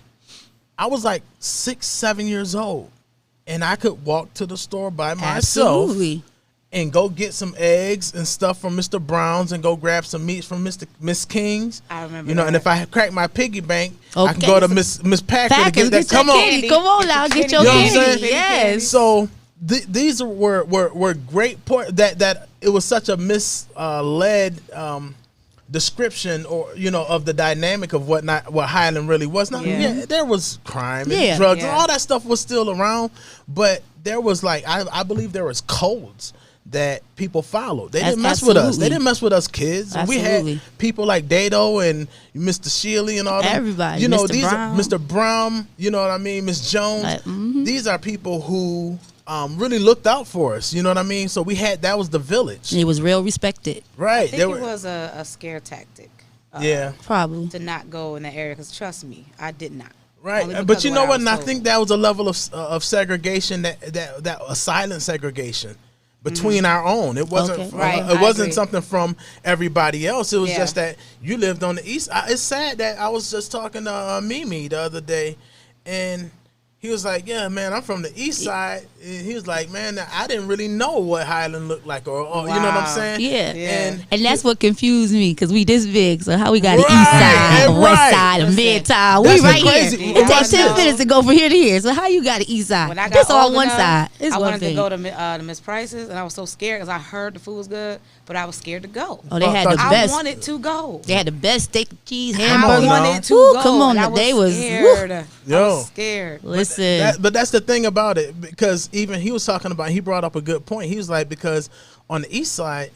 I was like 6, 7 years old, and I could walk to the store by myself Absolutely. and go get some eggs and stuff from Mr. Brown's and go grab some meats from Miss King's. I remember and that. if I crack my piggy bank, I can Okay. go to Miss Packer to Packers, get that. get your Come on. candy. Come on now, get your You know what I'm candy. saying? Yes. So these were great point that it was such a misled description of the dynamic of what Highland really was. Now, Yeah. there was crime and Yeah. drugs and Yeah. all that stuff was still around, but there was I believe there was codes that people followed. They didn't mess with us. Absolutely. They didn't mess with us kids. We Absolutely. had people like Dado and Mr. Shealy and all that. Everybody. You know, Mr. these Brown. are Mr. Brown, you know what I mean, Miss Jones. Like, These are people who really looked out for us, you know what I mean? So that was the village. It was real respected. Right. I think it was a scare tactic. Yeah. Probably. To not go in that area, because trust me, I did not. Only Right, because but you of know I what? was And I told. think that was a level of segregation that a silent segregation between our own. It wasn't Okay. Right, it I wasn't agree. something from everybody else. It was Yeah. just that you lived on the east. It's sad that I was just talking to Mimi the other day, and he was like, yeah, man, I'm from the east side. And he was like, man, I didn't really know what Highland looked like, or you know what I'm saying? Yeah. And that's what confused me, because we this big. So how we got the east side, the right. west side, the midtown? We That's right crazy. here. It takes 10 minutes to go from here to here. So how you got the east side? When I got That's all old one enough, side. It's I one wanted thing. to go to Miss Price's, and I was so scared because I heard the food was good, but I was scared to go. Oh, they had the I best. wanted to go. They had the best steak, cheese, on hamburger. now. I wanted to Woo, go. come on, and I was they was scared. I Yo. was scared. Listen. But that's the thing about it, because even he was talking about, he brought up a good point. He was like, because on the east side,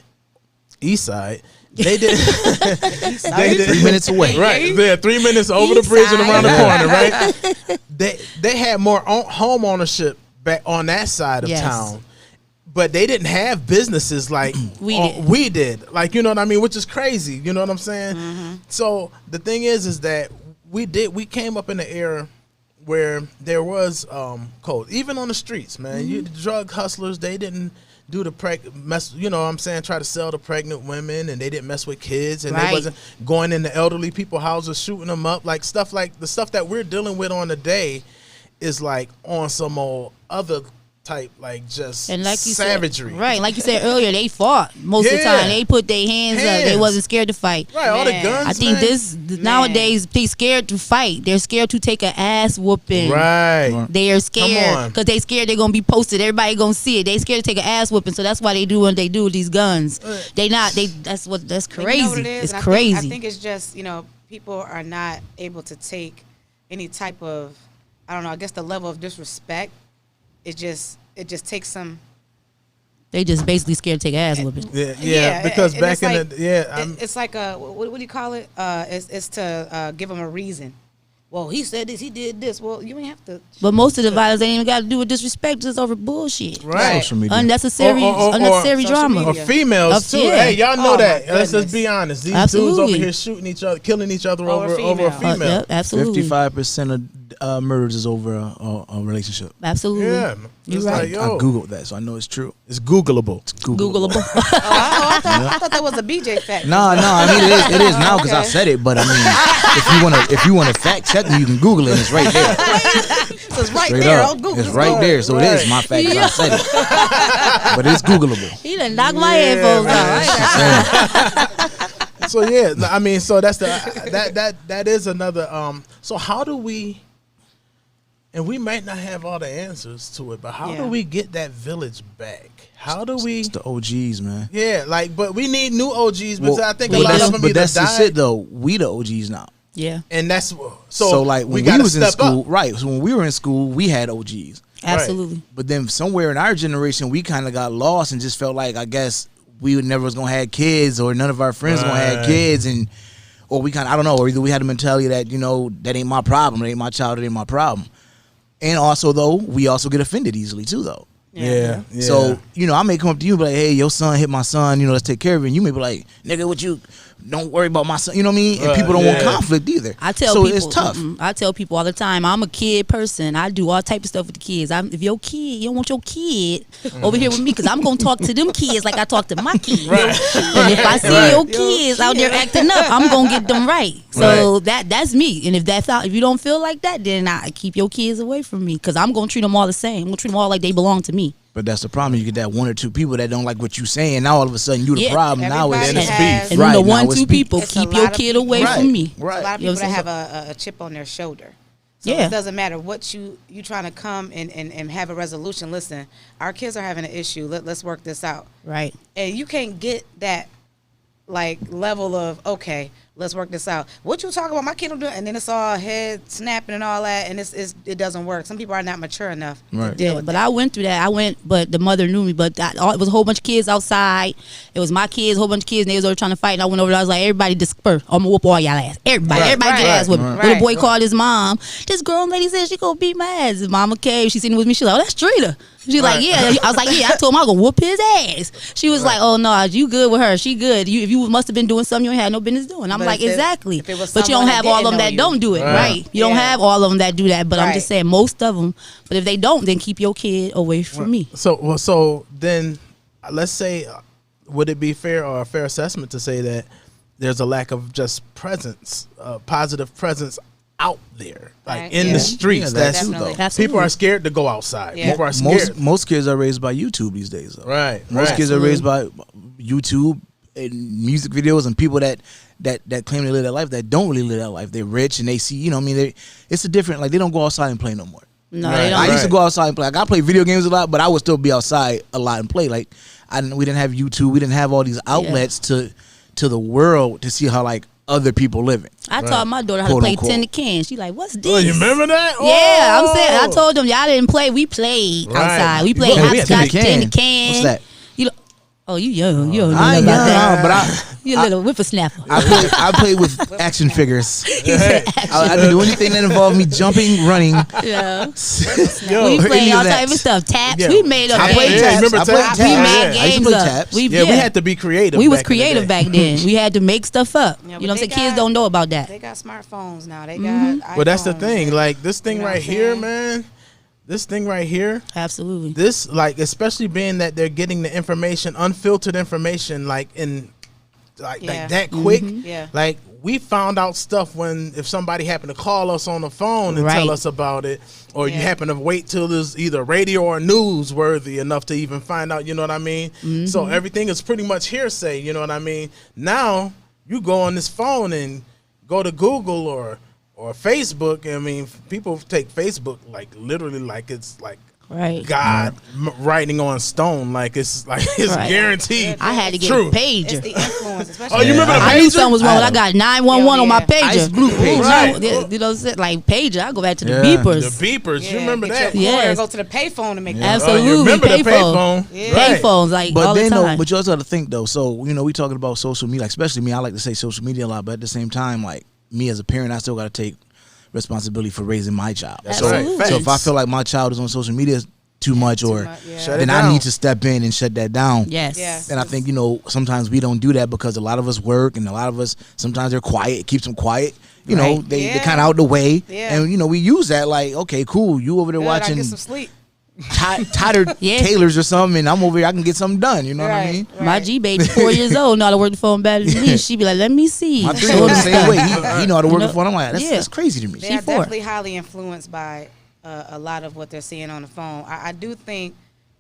they did. They did 3 minutes away. Right, they're 3 minutes over the bridge and around the corner. Right, they had more home ownership back on that side of Yes. town, but they didn't have businesses like we did. Like, you know what I mean, which is crazy. You know what I'm saying? Mm-hmm. So the thing is that we came up in an era where there was code, even on the streets, man. Mm-hmm. You drug hustlers, they didn't do the mess, you know what I'm saying, try to sell to pregnant women, and they didn't mess with kids, and they Right. wasn't going into elderly people's houses shooting them up. Like the stuff that we're dealing with on the day is like on some old other type, like just And like you savagery. said, right? Like you said earlier, they fought most of the Yeah. time. They put their hands up. They Hands. wasn't scared to fight. Right, all the Man. guns. I think man. nowadays they scared to fight. They're scared to take an ass whooping. Right. They are scared on. because they scared they're gonna be posted. Everybody gonna see it. They scared to take an ass whooping, so that's why they do what they do with these guns. That's But crazy. you know what it is? It's And crazy. I think it's just, people are not able to take any type of, I don't know, I guess the level of disrespect. It just takes some. They just basically scared to take an ass whooping. Yeah, because and back it's in like, the it's like what do you call it? It's to give them a reason. Well, he said this, he did this. Well, you ain't have to. But most of the violence ain't even got to do with disrespect, just over bullshit. right. Social media. Unnecessary, Or unnecessary social drama. Or media. females too. Yeah. Hey, y'all know Oh, that. my Let's just goodness. be honest. These dudes Absolutely. over here shooting each other, killing each other Over over a female. female. Yep, absolutely. 55% of murders is over a relationship. Absolutely. Yeah, You're it's right. like, yo, I googled that, so I know it's true. it's Googleable. Googleable. I thought that was a BJ fact. No, I mean it is now because I Okay. said it. But I mean, if you want to fact check me, you can Google it. And it's right there. So it's right Straight there up. on Google. It's right there, so it is my fact. 'Cause I said it, but it's Googleable. He done knocked my headphones out. So yeah, I mean, so that's that is another. So how do we? And we might not have all the answers to it, but how do Yeah. we get that village back? How do we? It's the OGs, man. Yeah, but we need new OGs, but I think a Well, lot of them but either that's just died, it though. We the OGs now. Yeah, and that's So like when we gotta was in step school, up. right? So when we were in school, we had OGs. absolutely. But then somewhere in our generation, we kind of got lost and just felt like I guess we would never was gonna have kids, or none of our friends gonna have Right. kids, or we kind of I don't know, or either we had a mentality that that ain't my problem, it ain't my child, it ain't my problem. And also though, we also get offended easily too though. Yeah. So I may come up to you and be like, hey, your son hit my son, let's take care of it. And you may be like, nigga, what you? Don't worry about my son. You know what I mean? And people don't want yeah. conflict either. I tell so people, it's tough. I tell people all the time, I'm a kid person. I do all type of stuff with the kids. If your kid, you don't want your kid over here with me, because I'm gonna talk to them kids like I talk to my kids. And if I see your kids out there acting up, I'm gonna get them right. So that's me. And if you don't feel like that, then I keep your kids away from me, because I'm gonna treat them all the same. I'm gonna treat them all like they belong to me. But that's the problem. You get that one or two people that don't like what you saying. Now all of a sudden you the Yeah. problem. Now it's Everybody has- And Right, then the now one, it's two beef. people It's a keep lot your of kid people. away Right. from me. A lot of You know people what that I'm have a chip on their shoulder. So Yeah. it doesn't matter what you trying to come and have a resolution. Listen, our kids are having an issue. Let's work this out. Right. And you can't get that level of, okay, let's work this out. What you talking about? My kid will do it, and then it's all head snapping and all that, and it doesn't work. Some people are not mature enough to Right. deal Yeah, with but that. I went through that. But the mother knew me. But it was a whole bunch of kids outside. It was my kids, a whole bunch of kids, and they was over trying to fight. And I went over there. I was like, everybody disperse. I'm gonna whoop all y'all ass. Everybody get ass with me. Right. Little boy called his mom. This girl lady said she gonna beat my ass. His mama came. She sitting with me. She like, oh, that's Trina. She like, yeah. I was like, yeah. I told him I was gonna whoop his ass. She was like, oh no, you good with her? She good. If you must have been doing something you ain't had no business doing. I'm But like, if it- exactly. if it was But you don't someone that have all of them didn't know that you. don't do it, right? You don't Yeah. have all of them that do that. But I'm just Right. saying most of them. But if they don't, then keep your kid away from me. So then, let's say, would it be fair or a fair assessment to say that there's a lack of just presence, positive presence out there, like Right. in Yeah. the streets. Yeah, that's definitely. Absolutely. people are scared to go outside. Yeah. People are scared. Most kids are raised by YouTube these days. Though. Right. Most right. kids are raised by YouTube and music videos and people that claim to live that life that don't really live that life. They're rich and they see, you know, what I mean, it's a different. Like they don't go outside and play no more. No, Right. they don't. I used to Right. go outside and play. Like I play video games a lot, but I would still be outside a lot and play. Like we didn't have YouTube. We didn't have all these outlets to the world to see how like other people living. I taught my daughter how Quote, to play unquote. tin can. She like, what's this? Oh, you remember that? Yeah, Oh! I'm saying. I told them y'all didn't play. We played Right. outside. We played Yeah, we had tin hopscotch, can. tin can. What's that? You know, oh, you young. You don't know I nothing about that. know, but You a little whippersnapper. I play with action figures. Hey. I didn't do anything that involved me jumping, running. Yeah. Yo, We any played all of that. type of stuff. Taps. Yeah. We made up I games. played Yeah, taps. remember I played taps? taps. We Yeah. made I used to games play up. taps. We yeah, we had to be creative. We was back in the creative day. back then. We had to make stuff up. Yeah, You but know what I'm they saying? Kids got- don't know about that. They got smartphones now. They got. Well, that's the iPhones thing. and- Like this thing you know right what I'm here, saying? man. This thing right here. Absolutely. This like, especially being that they're getting the information, unfiltered information, like in like Yeah. that quick. Yeah. Like we found out stuff when if somebody happened to call us on the phone and tell Right. us about it, or you Yeah. happen to wait till there's either radio or newsworthy enough to even find out. You know what I mean? So everything is pretty much hearsay. You know what I mean? Now you go on this phone and go to Google or Facebook. I mean, people take Facebook like literally like it's like Right. God writing on stone, like it's Right. guaranteed. I had to get True. a pager. It's the influence, especially. Oh, you remember the I knew pager? something was wrong when I got 911 on my Yeah. pager. Ice blue pager. Right. You know what I'm saying? Like pager, I go back to the Yeah. beepers. The beepers, Yeah, you remember get that? Your cord Yes. or go to the payphone to make Yeah. that. Absolutely. Oh, you remember the Payphone. payphone? Yeah. Right. Payphones, like But all then, the though, time. but you also got to think though. So you know, we talking about social media, like, especially me. I like to say social media a lot, but at the same time, like me as a parent, I still got to take responsibility for raising my child. That's so, right. so if I Facts. feel like my child is on social media too much, or much, yeah. Shut it then I down. need to step in and shut that down. Yes. Yeah. And I think, you know, sometimes we don't do that because a lot of us work and a lot of us, sometimes they're quiet. It keeps them quiet. You know, Right. they're Yeah. kind of out the way. Yeah. And, you know, we use that like, okay, cool. You over there Good, I watching get some sleep. Tattered Yeah. Tailors or something, and I'm over here, I can get something done. You know what I mean? My G baby, 4 years old, know how to work the phone better than me. She be like, let me see. My 3-year-old the same way. He know how to work You know- the phone. I'm like, Yeah. that's crazy to me. They She are 4. definitely highly influenced by a lot of what they're seeing on the phone. I do think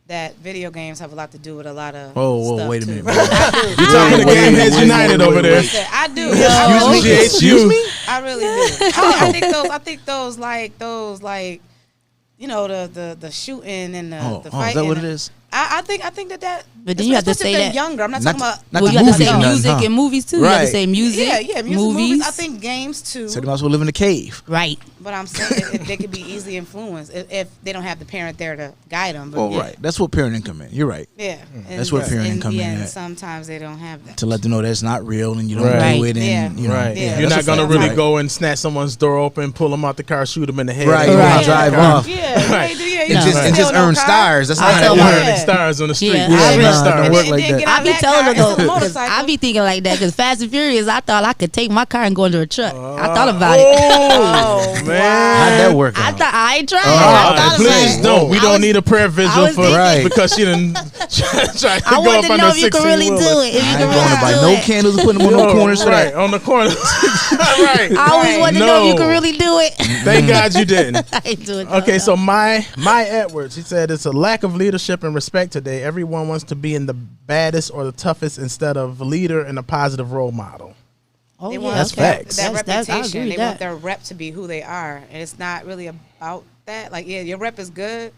that video games have a lot to do with a lot of Whoa, stuff wait a too. minute. I do. You're talking to Wait, Game wait, Heads wait, United wait, over wait, there. wait. I do. Excuse me? I really do. I think those like you know the shooting and the Oh, fighting. is that what it is? I think that. But then you have to especially say if they're that- younger. I'm not, Not talking about. not Well, the you have to movies say or nothing, music huh? and movies too. You have Right. to say music. Yeah, music, movies. I think games too. So they might as well live in a cave. Right. But I'm saying they could be easily influenced if they don't have the parent there to guide them. But Well, yeah. right. That's what parenting come in. You're right. Yeah, That's where parenting and, come in and at. sometimes they don't have that. To let them know that's not real and you don't Right. do it. And, Yeah. you know, Right. Yeah, You're that's not a gonna fact. really Right. go and snatch someone's door open, pull them out the car, shoot them in the head. Right, and you go wanna out the drive car. off. Yeah, Right. yeah, And just, No. and just earn stars. That's not I how tell it my- works. Earning stars on the street. Yeah, Yeah, I earning really- stars. don't work like that. I be telling them though, 'cause I I be thinking like that because Fast and Furious, I thought I could take my car and go into a truck. I thought about it. Oh, man. How'd that work I out? thought I ain't tried. Oh, I thought please about it. don't. We I don't was- need a prayer visual was for thinking- Right. because she didn't try to I go wanted up to under know if you could really do 16-wheeler. it. If you I could ain't going to buy really no do it. candles and put them on no corners for right that. on the corner. Right. I always wanted to know if you No. could really do it. Thank God you didn't. I ain't do it. though, Okay, no. so my Edwards, he said it's a lack of leadership and respect today. Everyone wants to be in the baddest or the toughest instead of a leader and a positive role model. Oh, They yeah, want That's okay. facts. that That's- I agree reputation. with They that. want their rep to be who they are, and it's not really about that. Like, yeah, your rep is good,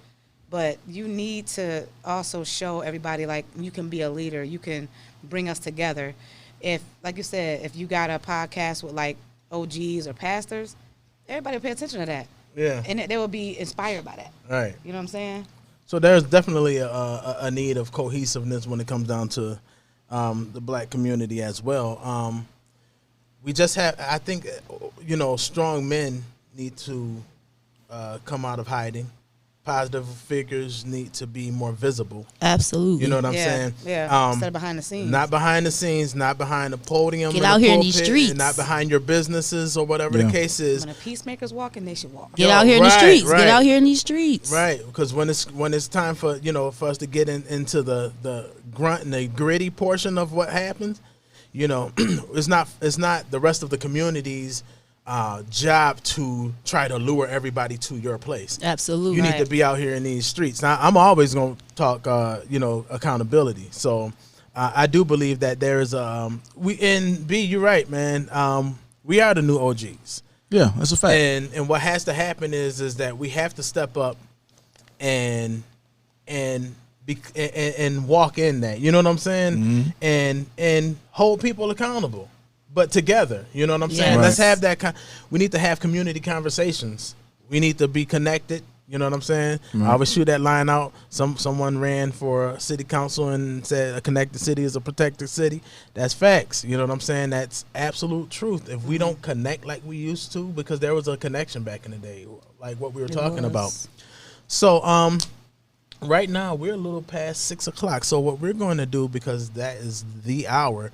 but you need to also show everybody like you can be a leader. You can bring us together. If, like you said, if you got a podcast with like OGs or pastors, everybody will pay attention to that, Yeah. and they will be inspired by that. Right. You know what I'm saying? So there's definitely a need of cohesiveness when it comes down to the black community as well. We just have, I think, strong men need to come out of hiding. Positive figures need to be more visible. Absolutely. You know what I'm yeah, saying? yeah. Instead of behind the scenes. Not behind the scenes, not behind the podium. Get or out the here in these pulpit, streets. and not behind your businesses or whatever Yeah. the case is. When the peacemakers walking, they should walk. Get Yo, out here in the right, streets. right. Get out here in these streets. Right, because when it's time for for us to get into the grunt and the gritty portion of what happens, it's not the rest of the community's job to try to lure everybody to your place. Absolutely. You need to be out here in these streets. Now, I'm always going to talk, accountability. So I do believe that there is you're right, man. We are the new OGs. Yeah, that's a fact. And what has to happen is that we have to step up and walk in that. You know what I'm saying? Mm-hmm. And hold people accountable, but together. You know what I'm saying? Yes. Let's have that. We need to have community conversations. We need to be connected. You know what I'm saying? Mm-hmm. I always shoot that line out. Someone ran for city council and said a connected city is a protected city. That's facts. You know what I'm saying? That's absolute truth. If we don't connect like we used to, because there was a connection back in the day, like what we were talking about. So, right now we're a little past 6 o'clock. So what we're going to do, because that is the hour,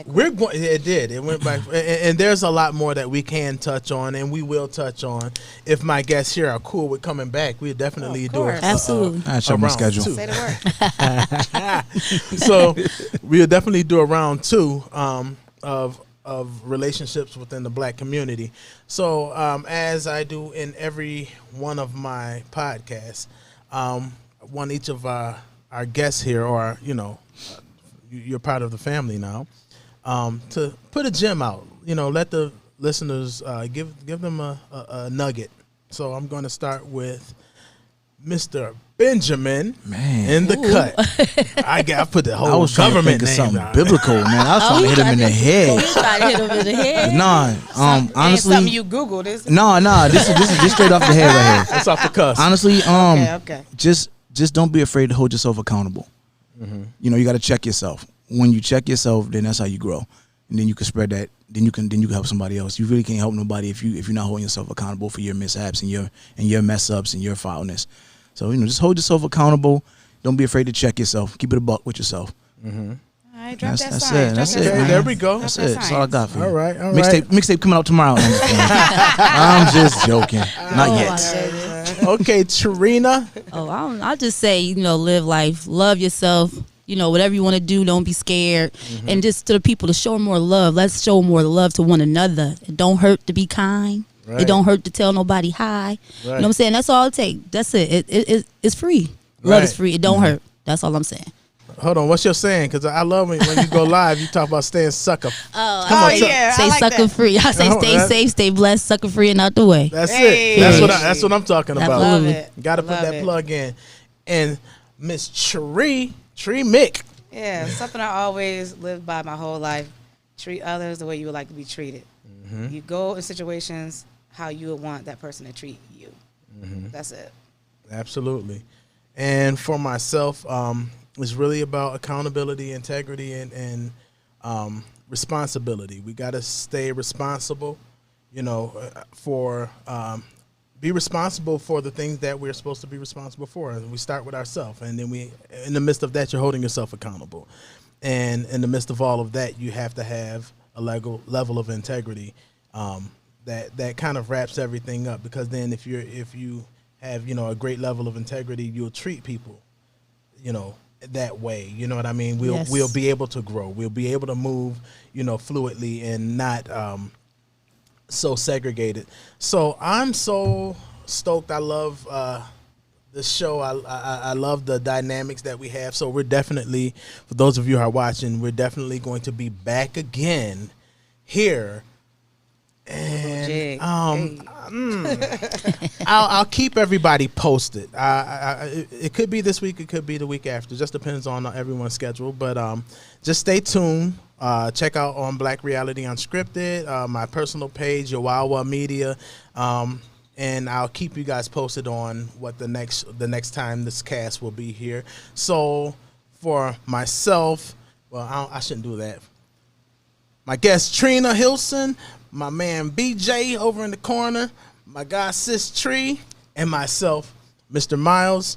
we're going. It did. It went back, and there's a lot more that we can touch on, and we will touch on. If my guests here are cool with coming back, we'll definitely do it. Absolutely. I check my schedule. Say the word. So we'll definitely do a round 2 of relationships within the black community. So as I do in every one of my podcasts, want each of our guests here, or you're part of the family now, to put a gem out. Let the listeners give them a nugget. So I'm going to start with Mr. Benjamin, Man. in the cut. I put the I whole was trying to government think of name something down. biblical, man. I was trying to hit him in the head. Try to hit him in the head. Nah, honestly, something you Googled, is it? no. This is just straight off the head right here. It's off the cuff. Honestly, Okay. just don't be afraid to hold yourself accountable. You got to check yourself. When you check yourself, then that's how you grow, and then you can spread that. Then you can help somebody else. You really can't help nobody if you're not holding yourself accountable for your mishaps and your mess ups and your foulness. So just hold yourself accountable. Don't be afraid to check yourself. Keep it a buck with yourself. All right, drop that That's sign. it. That's Drop it. that Man. There we go. That's Drop it. that That's all I sign. got for you. All right. Mixtape coming out tomorrow. I'm just joking. Not Oh, yet. Okay, Trina. I'll just say, live life, love yourself. Whatever you want to do, don't be scared. And just to the people, to show more love. Let's show more love to one another. It don't hurt to be kind. Right. It don't hurt to tell nobody hi. You know what I'm saying? That's all it takes. That's it. It's free. Love is Right. free. It don't hurt. That's all I'm saying. Hold on. What's your saying? Because I love when you go live, you talk about staying sucker. Oh, yeah. Stay I like sucker that. free. I say Oh, stay that- safe, stay blessed, sucker free, and out the way. That's Hey. it. That's what I'm talking about. Love it. Got to put Love that it. plug in. And Miss Tree Mick. Yeah, something I always lived by my whole life. Treat others the way you would like to be treated. You go in situations how you would want that person to treat you. That's it. Absolutely. And for myself, it's really about accountability, integrity, and responsibility. We got to stay responsible, be responsible for the things that we're supposed to be responsible for. And we start with ourselves. And then in the midst of that, you're holding yourself accountable. And in the midst of all of that, you have to have a level of integrity that kind of wraps everything up. Because then if you have, a great level of integrity, you'll treat people, that way. You know what I mean? We'll be able to grow. We'll be able to move, fluidly and not so segregated. So I'm so stoked. I love the show. I love the dynamics that we have. So we're definitely, for those of you who are watching, we're definitely going to be back again here. And I'll keep everybody posted. It could be this week. It could be the week after. Just depends on everyone's schedule. But just stay tuned. Check out on Black Reality Unscripted, my personal page, Yawawa Media, and I'll keep you guys posted on what the next time this cast will be here. So for myself, well, I shouldn't do that. My guest Trina Hilson, my man BJ over in the corner, my guy Sis Tree, and myself, Mr. Miles,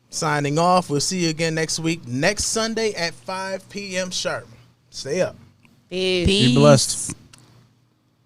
signing off. We'll see you again next week, next Sunday at 5 p.m. sharp. Stay up. Peace. Be blessed.